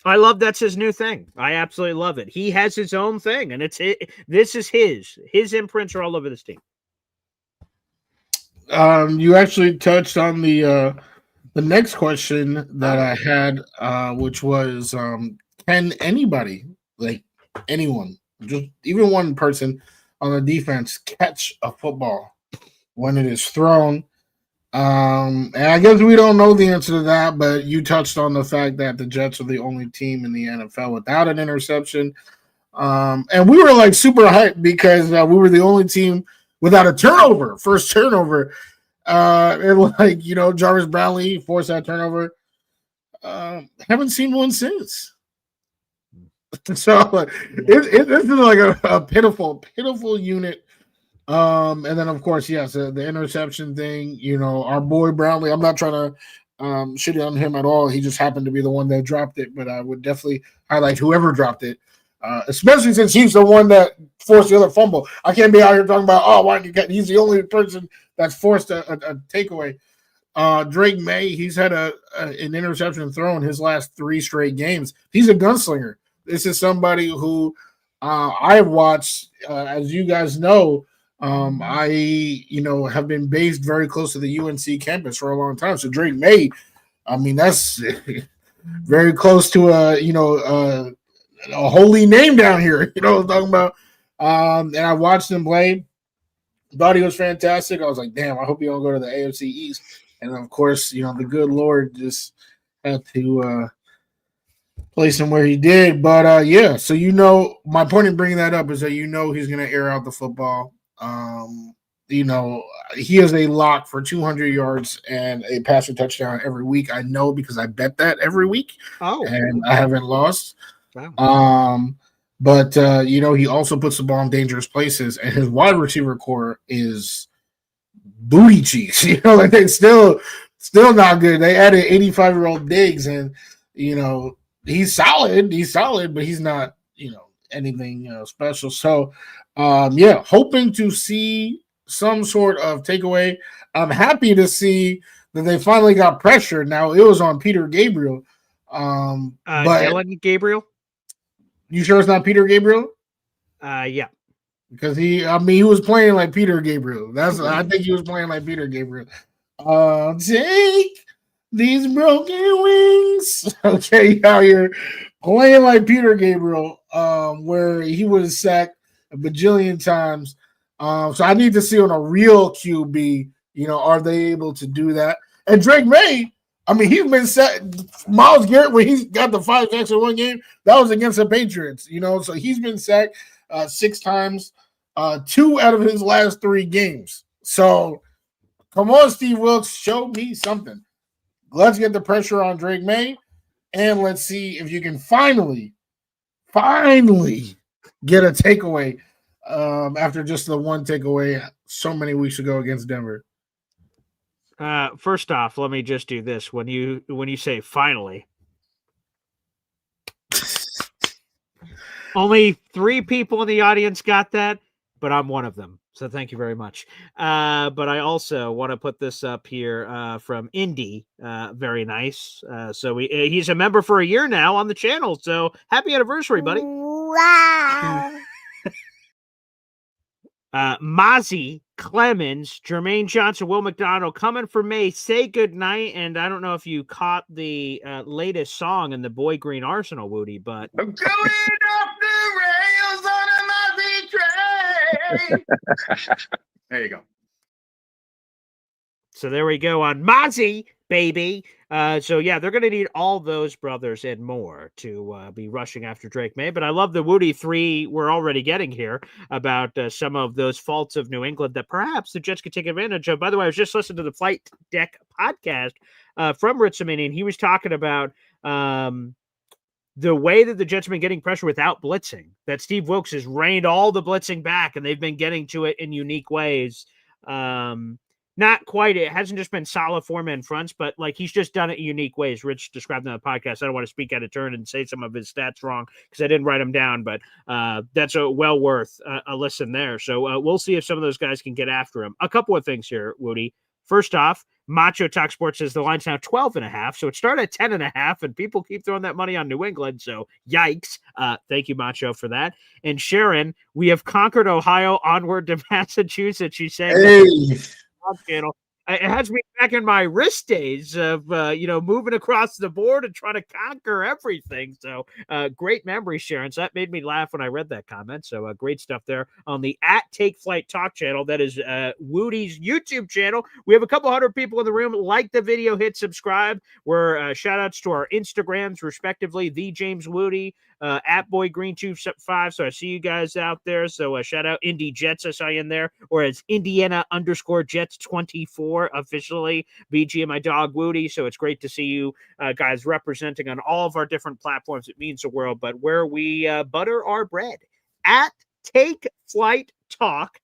I love that's his new thing. I absolutely love it. He has his own thing, and this is his. His imprints are all over this team. You actually touched on the next question that I had, which was, can anybody, like anyone, just even one person on the defense, catch a football when it is thrown? And I guess we don't know the answer to that, but you touched on the fact that the Jets are the only team in the NFL without an interception. And we were like super hyped because we were the only team without a turnover, first turnover. And Jarvis Brownlee forced that turnover. Haven't seen one since. So this is like a pitiful unit. And then of course, yes, the interception thing, our boy Brownlee, I'm not trying to shit on him at all. He just happened to be the one that dropped it, but I would definitely highlight whoever dropped it. especially since he's the one that forced the other fumble. I can't be out here talking about, why did you get? He's the only person that's forced a takeaway. Drake May, he's had an interception thrown his last 3 straight games. He's a gunslinger. This is somebody who I've watched, as you guys know. I have been based very close to the UNC campus for a long time. So Drake May, I mean, that's very close to a holy name down here. You know what I'm talking about? And I watched him play. Thought he was fantastic. I was like, damn, I hope he don't go to the AFC East. And of course, the good Lord just had to place him where he did. But yeah, so my point in bringing that up is that he's going to air out the football. He is a lock for 200 yards and a passing touchdown every week. I know because I bet that every week. Oh, and I haven't lost. Wow. But he also puts the ball in dangerous places, and his wide receiver core is booty cheeks. Like they still not good. They added 85-year-old Diggs, and he's solid. He's solid, but he's not anything special. So hoping to see some sort of takeaway. I'm happy to see that they finally got pressure. Now it was on Peter Gabriel. But Dylan Gabriel. You sure it's not Peter Gabriel? Yeah. Because he was playing like Peter Gabriel. I think he was playing like Peter Gabriel. Take these broken wings. Okay, out here playing like Peter Gabriel, where he was sacked a bajillion times. So I need to see on a real QB, are they able to do that? And Drake May, he's been set. Myles Garrett, when he's got the 5 sacks in one game, that was against the Patriots, so he's been sacked 6 times, 2 out of his last 3 games. So come on, Steve Wilkes, show me something. Let's get the pressure on Drake May, and let's see if you can finally get a takeaway after just the one takeaway so many weeks ago against Denver. First off, let me just do this. When you say finally, only 3 people in the audience got that, but I'm one of them. So thank you very much. But I also want to put this up here from Indy. Very nice. So he's a member for a year now on the channel. So happy anniversary, buddy. Wow. Mozzie Clemens, Jermaine Johnson, Will McDonald coming for May. Say good night. And I don't know if you caught the latest song in the Boy Green Arsenal, Wudi, but I'm going off the rails on a Mozzie train. There you go. So there we go on Mozzie, baby. So yeah, they're going to need all those brothers and more to be rushing after Drake May. But I love the Wudi 3 we're already getting here about some of those faults of New England that perhaps the Jets could take advantage of. By the way, I was just listening to the Flight Deck podcast from Ritzemini, and he was talking about the way that the Jets have been getting pressure without blitzing, that Steve Wilkes has reined all the blitzing back, and they've been getting to it in unique ways. Not quite. It hasn't just been solid 4-man fronts, but like he's just done it in unique ways. Rich described in the podcast. I don't want to speak out of turn and say some of his stats wrong because I didn't write them down, but that's well worth a listen there. So we'll see if some of those guys can get after him. A couple of things here, Wudi. First off, Macho Talk Sports says the line's now 12.5. So it started at 10.5, and people keep throwing that money on New England. So yikes. Thank you, Macho, for that. And Sharon, we have conquered Ohio, onward to Massachusetts. She's saying, Hey. Channel. It has me back in my wrist days of moving across the board and trying to conquer everything. So great memory, Sharon. So that made me laugh when I read that comment. So great stuff there on the @Take Flight Talk channel. That is Wudi's YouTube channel. We have a couple hundred people in the room. Like the video, hit subscribe. We're shout outs to our Instagrams, respectively. The James Wudi, @BoyGreen25. So I see you guys out there. So shout out Indy Jets. I saw you in there, or it's Indiana_Jets24 officially. BG and my dog Wudi. So it's great to see you guys representing on all of our different platforms. It means the world. But where we butter our bread, @Take Flight Talk,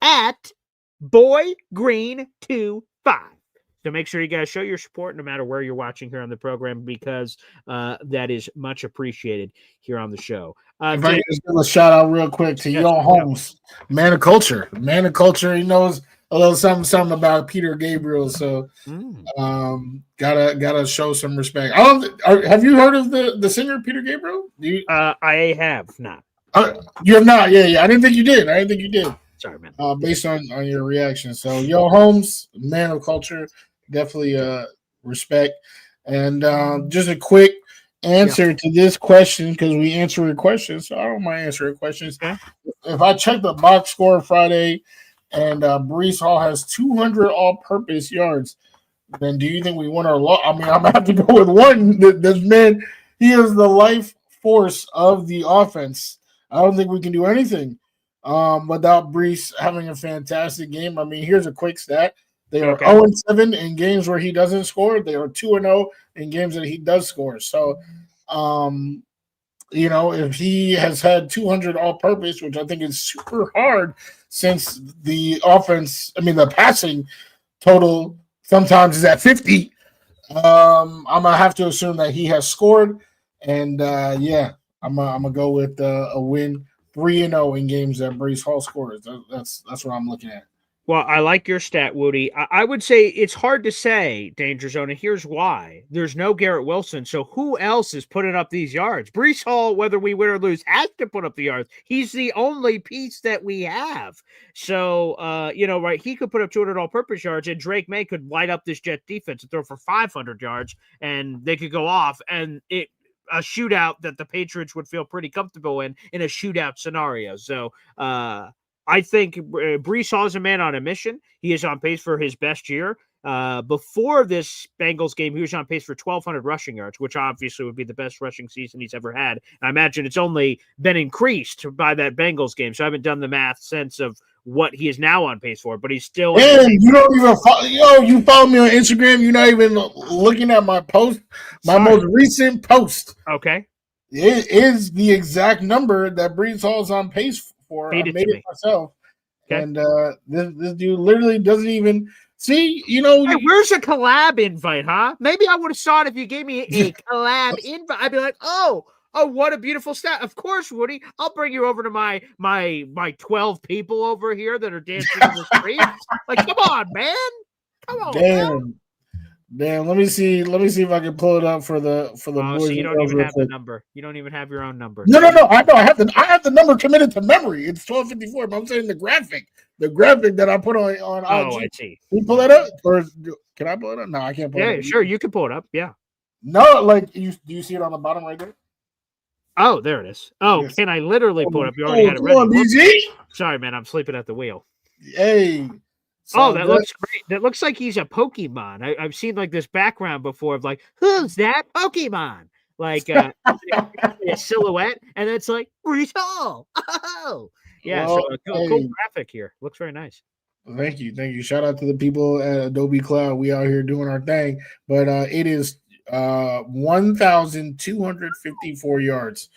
@BoyGreen25. So make sure you guys show your support no matter where you're watching here on the program, because that is much appreciated here on the show. If I can just give a shout out real quick to Yo Holmes, man of culture. Man of culture. He knows a little something about Peter Gabriel. So gotta show some respect. Have you heard of the singer Peter Gabriel? I have not. You have not? Yeah. I didn't think you did. Sorry, man. Based on your reaction. So Yo Holmes, man of culture, definitely respect. And just a quick answer to this question, because we answer questions, so I don't mind answering questions. Okay. If I check the box score Friday and Breece Hall has 200 all-purpose yards, then do you think we won or lost? I mean, I'm gonna have to go with one. This man, he is the life force of the offense. I don't think we can do anything without Breece having a fantastic game. I mean, here's a quick stat. They are 0-7 in games where he doesn't score. They are 2-0 in games that he does score. So, if he has had 200 all-purpose, which I think is super hard since the passing total sometimes is at 50, I'm going to have to assume that he has scored. And, I'm gonna go with a win, 3-0 in games that Breece Hall scores. That's what I'm looking at. Well, I like your stat, Woody. I would say it's hard to say, Danger Zone, and here's why. There's no Garrett Wilson, so who else is putting up these yards? Breece Hall, whether we win or lose, has to put up the yards. He's the only piece that we have. So, right, he could put up 200 all-purpose yards, and Drake May could light up this Jet defense and throw for 500 yards, and they could go off, and a shootout that the Patriots would feel pretty comfortable in a shootout scenario. So, I think Breece Hall is a man on a mission. He is on pace for his best year. Before this Bengals game, he was on pace for 1,200 rushing yards, which obviously would be the best rushing season he's ever had. I imagine it's only been increased by that Bengals game, so I haven't done the math sense of what he is now on pace for, but he's still. And you don't even you follow me on Instagram. You're not even looking at my post, most recent post. Okay. It is the exact number that Breece Hall is on pace for. I made it myself. Okay. And this dude literally doesn't even see, Hey, where's a collab invite, huh? Maybe I would have saw it if you gave me a collab invite. I'd be like, oh, what a beautiful stat. Of course, Woody. I'll bring you over to my 12 people over here that are dancing in the streets. Like, come on, man. Come on. Damn. Let me see if I can pull it up for the boys. So you don't even have the number. You don't even have your own number. No. I know. I have the number committed to memory. It's 1254, but I'm saying the graphic that I put on IG. I see. Can you pull that up? Or can I pull it up? No, I can't pull it up. Yeah, sure. You can pull it up. Yeah. No, like do you see it on the bottom right there? Oh, there it is. Oh, yes. Can I literally pull it up? You already had it ready. On, BG? Sorry, man. I'm sleeping at the wheel. Hey. That looks great. That looks like he's a Pokemon. I've seen like this background before of like, who's that Pokemon? Like a silhouette, and it's like Breece Hall. Oh, yeah. Well, so cool graphic here. Looks very nice. Thank you. Shout out to the people at Adobe Cloud. We out here doing our thing, but it is 1,254 yards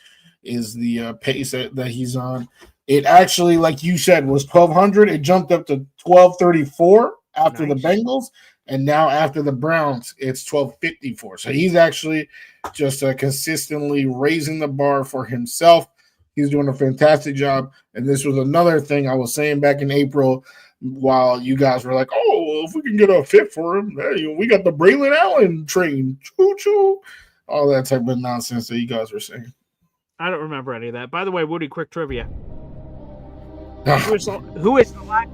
is the pace that he's on. It actually, like you said, was 1,200. It jumped up to 1,234 after the Bengals, and now after the Browns, it's 1,254. So he's actually just consistently raising the bar for himself. He's doing a fantastic job, and this was another thing I was saying back in April while you guys were like, oh, if we can get a fit for him, hey, we got the Braylon Allen train. Choo-choo. All that type of nonsense that you guys were saying. I don't remember any of that. By the way, Woody, quick trivia. Who is the last?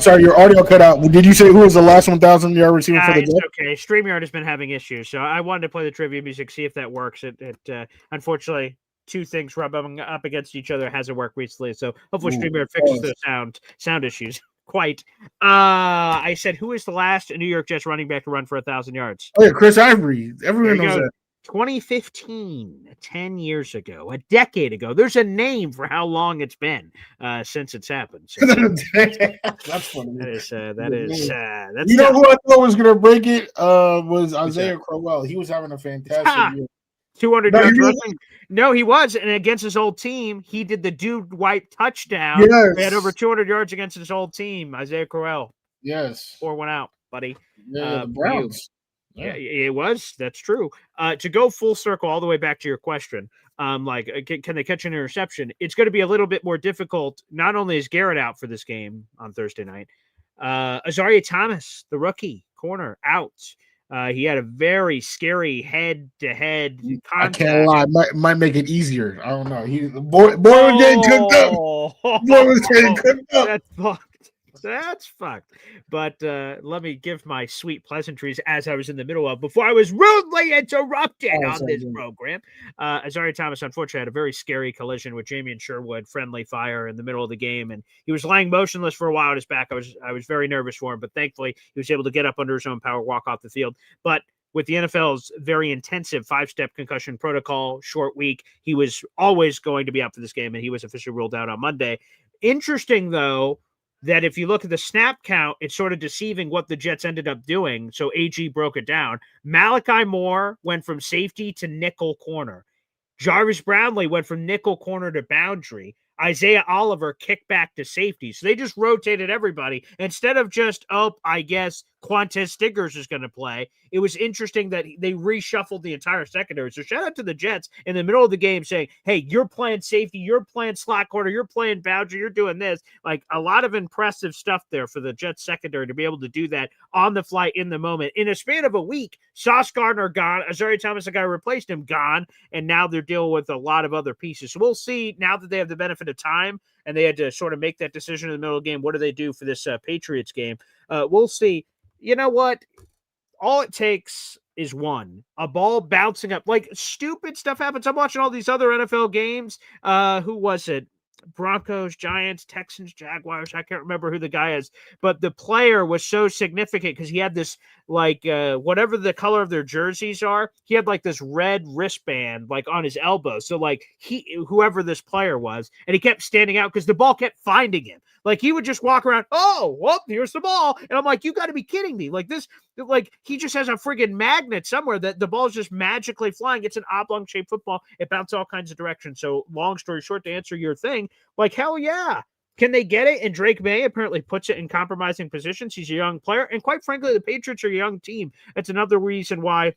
Sorry, your audio cut out. Did you say who was the last 1,000-yard receiver for the Jets? Okay, StreamYard has been having issues, so I wanted to play the trivia music, see if that works. It unfortunately, two things rubbing up against each other hasn't worked recently, so hopefully StreamYard fixes those sound issues. Quite. I said, who is the last New York Jets running back to run for 1,000 yards? Oh yeah, Chris Ivory. Everyone knows that. 2015, 10 years ago, a decade ago. There's a name for how long it's been since it's happened. So, that's funny. That's who I thought was going to break it was Isaiah Crowell. He was having a fantastic year. 200 No, he yards was- rushing. No, he was. And against his old team, he did the dude wipe touchdown. Yes. They had over 200 yards against his old team, Isaiah Crowell. Yes. 4-1 out, buddy. Yeah, the for you. Browns. Yeah, it was. That's true. To go full circle all the way back to your question, can they catch an interception? It's going to be a little bit more difficult. Not only is Garrett out for this game on Thursday night, Azaria Thomas, the rookie corner, out. He had a very scary head-to-head contact. I can't lie. Might make it easier. I don't know. Boy was getting cooked up. Boy was getting cooked up. That's fucked. That's fucked. But let me give my sweet pleasantries as I was in the middle of before I was rudely interrupted on this program. Azaria Thomas, unfortunately, had a very scary collision with Jamian Sherwood, friendly fire in the middle of the game, and he was lying motionless for a while on his back. I was very nervous for him, but thankfully he was able to get up under his own power, walk off the field. But with the NFL's very intensive 5-step concussion protocol, short week, he was always going to be out for this game, and he was officially ruled out on Monday. Interesting, though, that if you look at the snap count, it's sort of deceiving what the Jets ended up doing. So AG broke it down. Malachi Moore went from safety to nickel corner. Jarvis Brownlee went from nickel corner to boundary. Isaiah Oliver kicked back to safety. So they just rotated everybody. Instead of just, I guess Quantez Stiggers is going to play, it was interesting that they reshuffled the entire secondary. So shout out to the Jets in the middle of the game saying, hey, you're playing safety, you're playing slot corner, you're playing boundary, you're doing this. Like a lot of impressive stuff there for the Jets secondary to be able to do that on the fly in the moment. In a span of a week, Sauce Gardner gone, Azaria Thomas, the guy who replaced him, gone, and now they're dealing with a lot of other pieces. So we'll see now that they have the benefit of time and they had to sort of make that decision in the middle of the game. What do they do for this Patriots game? We'll see. You know what? All it takes is a ball bouncing up. Like stupid stuff happens. I'm watching all these other NFL games. Who was it? Broncos, Giants, Texans, Jaguars. I can't remember who the guy is, but the player was so significant because he had this whatever the color of their jerseys are, he had like this red wristband like on his elbow. So like whoever this player was, and he kept standing out because the ball kept finding him. Like he would just walk around, here's the ball. And I'm like, you got to be kidding me. Like this, like he just has a friggin' magnet somewhere that the ball's just magically flying. It's an oblong shaped football. It bounces all kinds of directions. So long story short, to answer your thing, like hell yeah. Can they get it? And Drake May apparently puts it in compromising positions. He's a young player. And quite frankly, the Patriots are a young team. That's another reason why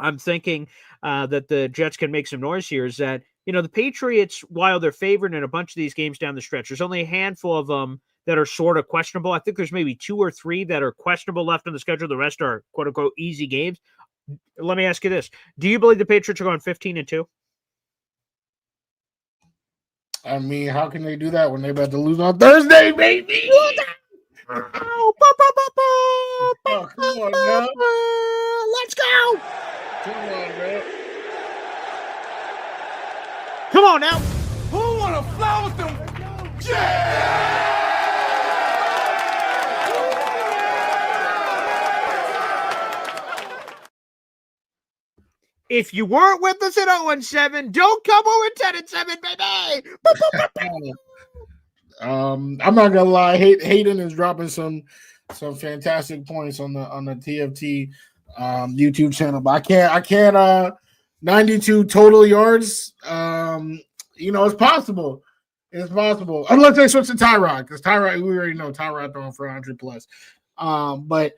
I'm thinking that the Jets can make some noise here is that, the Patriots, while they're favored in a bunch of these games down the stretch, there's only a handful of them that are sort of questionable. I think there's maybe 2 or 3 that are questionable left on the schedule. The rest are quote unquote easy games. Let me ask you this. Do you believe the Patriots are going 15-2? I mean, how can they do that when they're about to lose on Thursday, baby? Oh, come on now. Let's go. Come on, man. Come on now. Who wanna fly with them? If you weren't with us at 0-7, don't come over 10-7, baby. I'm not gonna lie. Hayden is dropping some fantastic points on the TFT YouTube channel, but I can't 92 total yards. It's possible. It's possible unless they switch to Tyrod, because Tyrod, we already know Tyrod throwing for 100 plus. But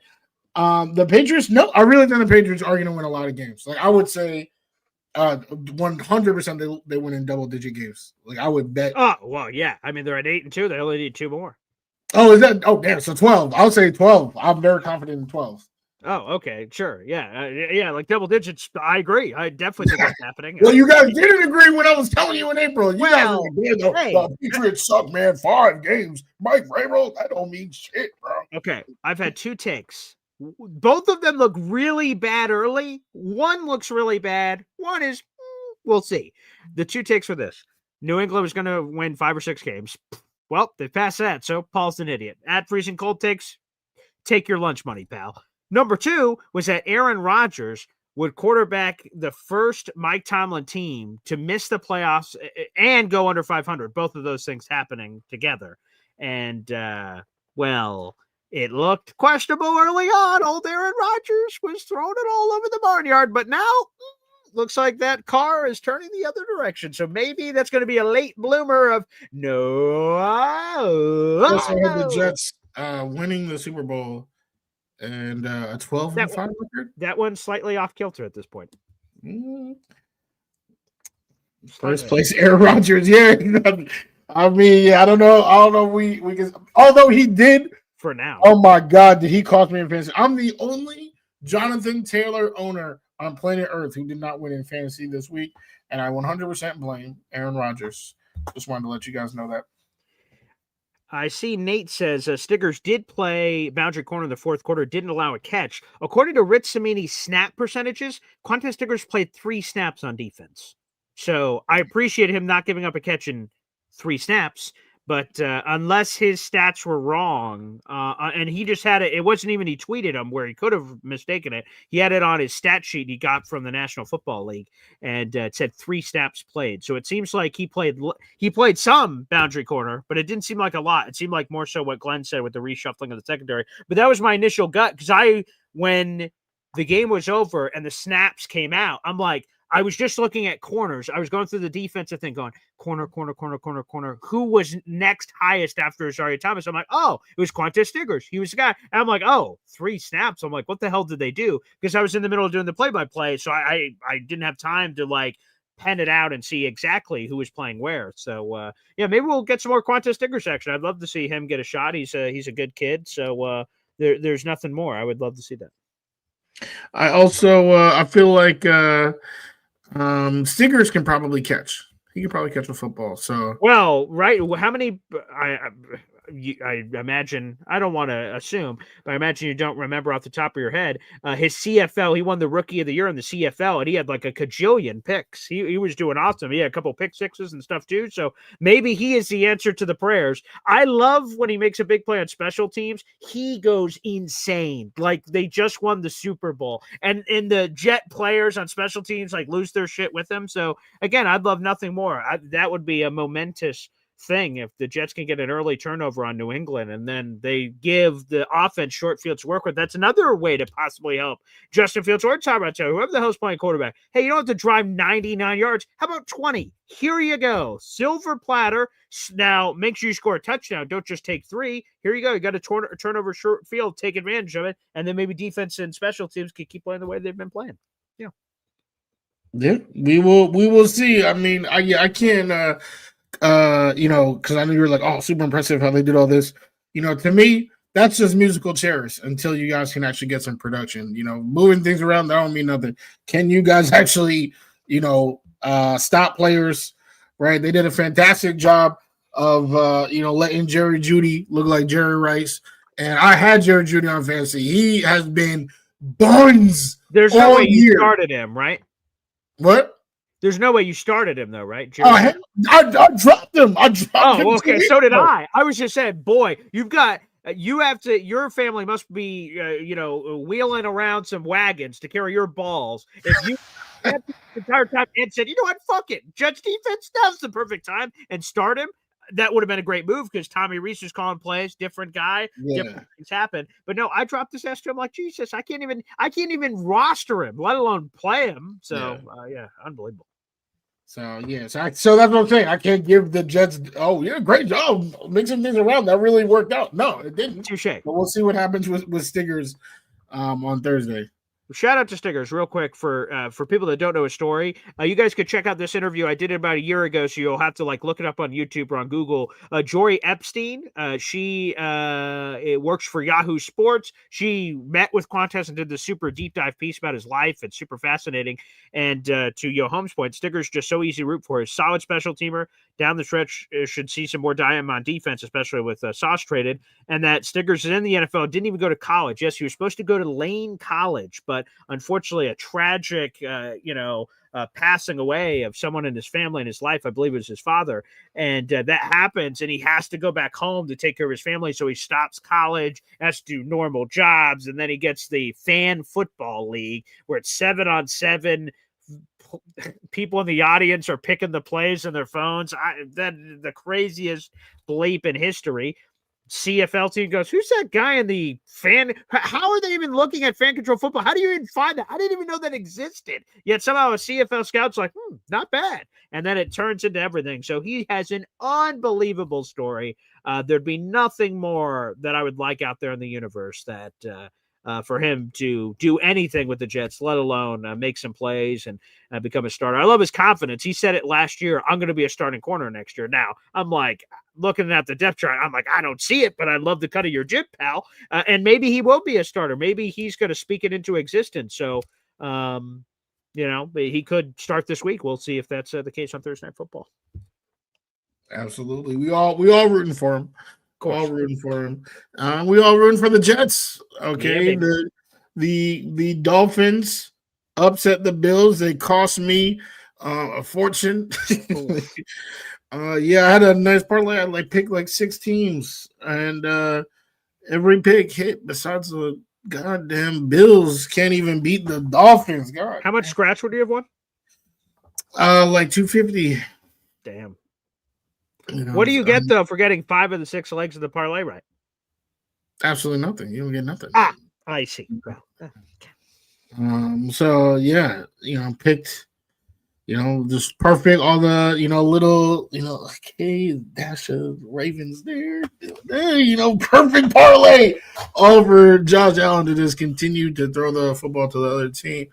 the Patriots, no, I really think the Patriots are going to win a lot of games. Like I would say, 100% they win in double-digit games. Like I would bet. Oh well, yeah. I mean, they're at 8-2. They only need 2 more. Oh, is that? Oh, damn. So 12. I'll say 12. I'm very confident in 12. Oh, okay, sure, yeah, like double digits. I agree. I definitely think that's happening. Well, you guys didn't agree when I was telling you in April. You guys were hey. the Patriots suck, man. 5 games. Mike Vrabel, that don't mean shit, bro. Okay, I've had 2 takes. Both of them look really bad early. One looks really bad. One is, we'll see. The 2 takes for this. New England was going to win 5 or 6 games. Well, they passed that, so Paul's an idiot. At Freezing Cold takes, take your lunch money, pal. Number 2 was that Aaron Rodgers would quarterback the first Mike Tomlin team to miss the playoffs and go under 500. Both of those things happening together. And, it looked questionable early on. Old Aaron Rodgers was throwing it all over the barnyard, but now looks like that car is turning the other direction. So maybe that's going to be a late bloomer of no. Also had the Jets winning the Super Bowl and a 12-5 record. That one's slightly off kilter at this point. First place, Aaron Rodgers. Yeah, I mean, I don't know. We can. Although he did for now. Oh my God, did he cost me in fantasy? I'm the only Jonathan Taylor owner on planet Earth who did not win in fantasy this week, and I 100% blame Aaron Rodgers. Just wanted to let you guys know that. I see Nate says Stiggers did play boundary corner in the fourth quarter, didn't allow a catch. According to Rich Samini's snap percentages, Quantas Stiggers played 3 snaps on defense. So I appreciate him not giving up a catch in 3 snaps, but unless his stats were wrong, and he just had it wasn't even he tweeted them where he could have mistaken it. He had it on his stat sheet he got from the National Football League, and it said 3 snaps played. So it seems like he played some boundary corner, but it didn't seem like a lot. It seemed like more so what Glenn said with the reshuffling of the secondary. But that was my initial gut because when the game was over and the snaps came out, I'm like, I was just looking at corners. I was going through the defensive thing going, corner. Who was next highest after Isaiah Thomas? I'm like, oh, it was Quantas Stiggers. He was the guy. And I'm like, oh, 3 snaps. I'm like, what the hell did they do? Because I was in the middle of doing the play-by-play, so I didn't have time to, like, pen it out and see exactly who was playing where. So, yeah, maybe we'll get some more Quantas Stiggers action. I'd love to see him get a shot. He's a good kid, so there's nothing more. I would love to see that. I also I feel like Stiggers can probably catch. He can probably catch a football. So well, right. How many? I imagine. I don't want to assume, but I imagine you don't remember off the top of your head. His CFL. He won the Rookie of the Year in the CFL, and he had like a cajillion picks. He was doing awesome. He had a couple pick sixes and stuff too. So maybe he is the answer to the prayers. I love when he makes a big play on special teams. He goes insane. Like they just won the Super Bowl, and the Jet players on special teams like lose their shit with him. So again, I'd love nothing more. That would be a momentous thing if the Jets can get an early turnover on New England and then they give the offense short fields to work with. That's another way to possibly help Justin Fields or Tom Brady, whoever the hell's playing quarterback. Hey, you don't have to drive 99 yards. How about 20? Here you go. Silver platter. Now, make sure you score a touchdown. Don't just take 3. Here you go. You got a turnover short field. Take advantage of it. And then maybe defense and special teams can keep playing the way they've been playing. Yeah, we will see. I mean, I can't because I know you're like, oh, super impressive how they did all this. To me, that's just musical chairs until you guys can actually get some production. Moving things around, that don't mean nothing. Can you guys actually, stop players, right? They did a fantastic job of, letting Jerry Jeudy look like Jerry Rice. And I had Jerry Jeudy on fantasy. He has been buns. There's no way you started him, right? What? There's no way you started him, though, right? I dropped him. Oh, okay. So did I. I was just saying, boy, you have to, your family must be, wheeling around some wagons to carry your balls. If you had the entire time and said, you know what, fuck it. Jets defense, now's the perfect time, and start him, that would have been a great move because Tommy Reese was calling plays, different guy, different things happen. But no, I dropped this ass to him like, Jesus, I can't even roster him, let alone play him. So, unbelievable. So, so that's what I'm saying. I can't give the Jets, great job mixing things around. That really worked out. No, it didn't. Touché. But we'll see what happens with Stiggers on Thursday. Shout out to Stiggers real quick for people that don't know his story. You guys could check out this interview. I did it about a year ago, so you'll have to look it up on YouTube or on Google. Jory Epstein, she works for Yahoo Sports. She met with Quantas and did the super deep dive piece about his life. It's super fascinating. And to Yoham's point, Stiggers just so easy to root for. His solid special teamer down the stretch should see some more diamond on defense, especially with Sauce traded. And that Stiggers is in the NFL, didn't even go to college. Yes, he was supposed to go to Lane College, but unfortunately a tragic, passing away of someone in his family and his life, I believe it was his father. And that happens, and he has to go back home to take care of his family. So he stops college, has to do normal jobs. And then he gets the fan football league where it's 7-on-7. People in the audience are picking the plays on their phones. The craziest bleep in history. CFL team goes, who's that guy in the fan? How are they even looking at fan control football? How do you even find that? I didn't even know that existed. Yet somehow a CFL scout's like, not bad. And then it turns into everything. So he has an unbelievable story. There'd be nothing more that I would like out there in the universe that for him to do anything with the Jets, let alone make some plays and become a starter. I love his confidence. He said it last year, I'm going to be a starting corner next year. Now, I'm like, looking at the depth chart, I'm like, I don't see it, but I love the cut of your jib, pal. And maybe he will be a starter. Maybe he's going to speak it into existence. So, he could start this week. We'll see if that's the case on Thursday Night Football. Absolutely. We all rooting for him. All rooting for him. We all rooting for the Jets. Okay. Yeah, the Dolphins upset the Bills. They cost me a fortune. I had a nice parlay. I picked like 6 teams, and every pick hit besides the goddamn Bills. Can't even beat the Dolphins. God. How much scratch would you have won? Like 250. Damn. What do you get though for getting 5 of the 6 legs of the parlay right? Absolutely nothing. You don't get nothing. I see. So yeah, picked, just perfect. All the, little, okay, dash of Ravens there, perfect parlay over Josh Allen to just continue to throw the football to the other team.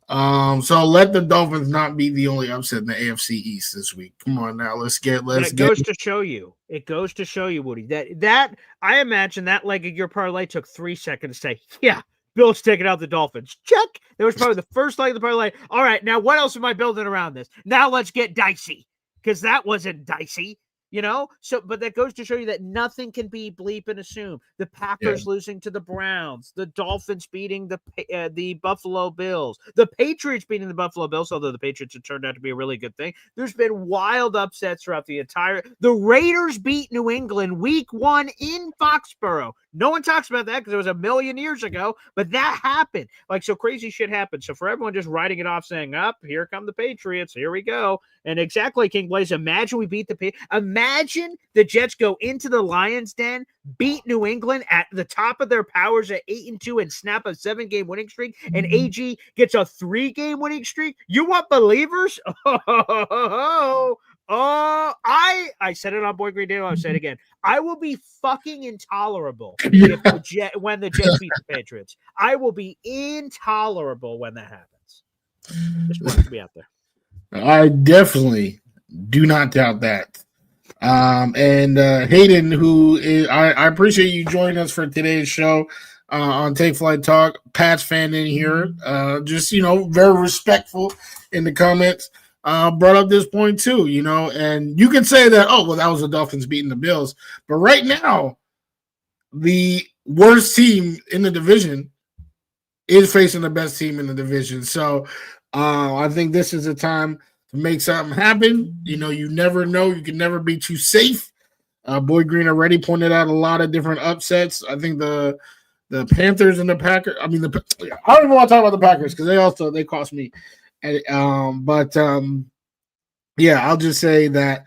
So let the Dolphins not be the only upset in the AFC East this week. Come on now, it goes to show you. It goes to show you, Woody, that I imagine that leg of your parlay took 3 seconds to say, yeah, Bill's taking out the Dolphins. Check. That was probably the first leg of the parlay. All right, now what else am I building around this? Now let's get dicey, because that wasn't dicey. So, but that goes to show you that nothing can be bleep and assume. The Packers losing to the Browns, the Dolphins beating the Buffalo Bills, the Patriots beating the Buffalo Bills, although the Patriots have turned out to be a really good thing. There's been wild upsets throughout the Raiders beat New England week 1 in Foxborough. No one talks about that because it was a million years ago, but that happened. So crazy shit happened. So for everyone just writing it off saying, here come the Patriots, here we go. And exactly, King Blaze, imagine we beat the Patriots. Imagine the Jets go into the Lions' den, beat New England at the top of their powers at 8-2 and snap a 7-game winning streak, and AG gets a 3-game winning streak. You want believers? I said it on Boy Green Day. I'll say it again. I will be fucking intolerable when the Jets beat the Patriots. I will be intolerable when that happens. Just want to be out there. I definitely do not doubt that. And Hayden, who is, I appreciate you joining us for today's show on Take Flight Talk. Pats fan in here, just very respectful in the comments. Brought up this point too, and you can say that, that was the Dolphins beating the Bills, but right now, the worst team in the division is facing the best team in the division. So I think this is a time to make something happen. You never know. You can never be too safe. Boy Green already pointed out a lot of different upsets. I think the Panthers and the Packers. I don't even want to talk about the Packers because they cost me. I'll just say that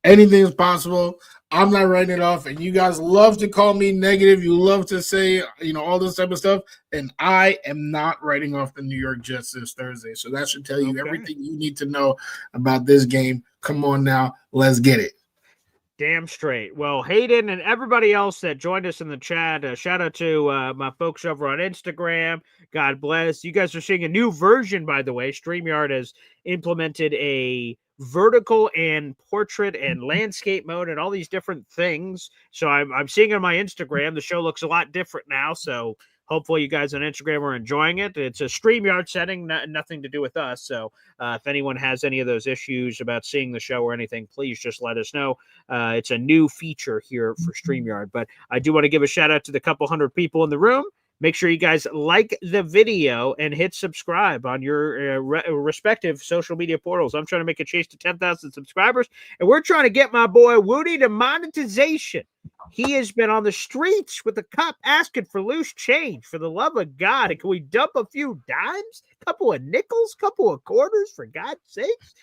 anything is possible. I'm not writing it off, and you guys love to call me negative. You love to say, all this type of stuff, and I am not writing off the New York Jets this Thursday. So that should tell you everything you need to know about this game. Come on now, let's get it. Damn straight. Well, Hayden and everybody else that joined us in the chat, shout out to my folks over on Instagram. God bless. You guys are seeing a new version, by the way. StreamYard has implemented a vertical and portrait and landscape mode and all these different things. So I'm seeing it on my Instagram. The show looks a lot different now. So hopefully you guys on Instagram are enjoying it. It's a StreamYard setting, nothing to do with us. So if anyone has any of those issues about seeing the show or anything, please just let us know. It's a new feature here for StreamYard. But I do want to give a shout out to the couple hundred people in the room. Make sure you guys like the video and hit subscribe on your respective social media portals. I'm trying to make a chase to 10,000 subscribers, and we're trying to get my boy Wudi to monetization. He has been on the streets with a cop asking for loose change. For the love of God, and can we dump a few dimes, couple of nickels, couple of quarters, for God's sakes?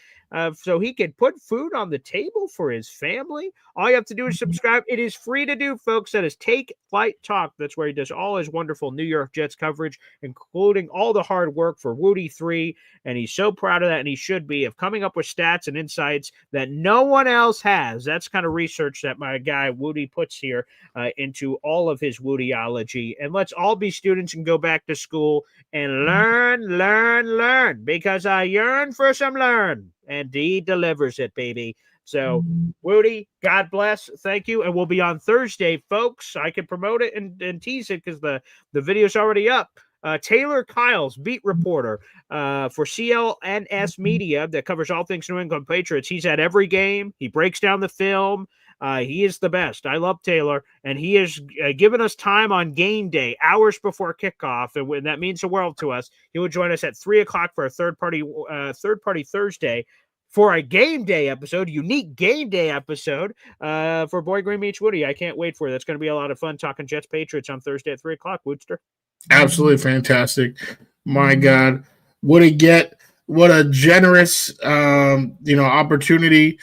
so he can put food on the table for his family. All you have to do is subscribe. It is free to do, folks. That is Take Flight Talk. That's where he does all his wonderful New York Jets coverage, including all the hard work for Wudi 3. And he's so proud of that, and he should be, of coming up with stats and insights that no one else has. That's kind of research that my guy Wudi puts here into all of his Wudiology. And let's all be students and go back to school and learn, because I yearn for some learn. And he delivers it, baby. So, Wudi, God bless. Thank you. And we'll be on Thursday, folks. I can promote it and tease it because the video's already up. Taylor Kyles, beat reporter for CLNS Media that covers all things New England Patriots. He's at every game. He breaks down the film. He is the best. I love Taylor, and he has given us time on game day, hours before kickoff, and that means the world to us. He will join us at 3:00 for a third party Thursday for a game day episode, unique game day episode for Boy Green Meets Wudi. I can't wait for it. That's going to be a lot of fun talking Jets Patriots on Thursday at 3:00. Woodster. Absolutely fantastic. My God, what a generous opportunity.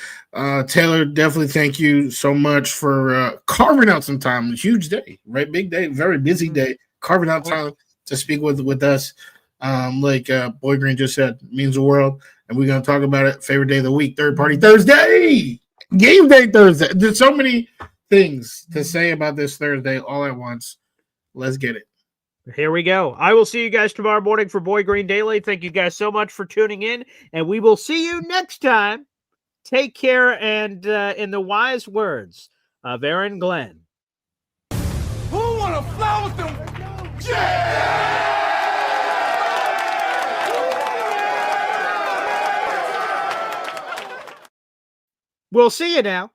Taylor, definitely thank you so much for carving out some time. Huge day, right? Big day, very busy day. Carving out time to speak with us. Like Boy Green just said, means the world. And we're gonna talk about it. Favorite day of the week, third party Thursday, game day Thursday. There's so many things to say about this Thursday all at once. Let's get it. Here we go. I will see you guys tomorrow morning for Boy Green Daily. Thank you guys so much for tuning in, and we will see you next time. Take care, and in the wise words of Aaron Glenn. Who wanna fly with them? Yeah! We'll see you now.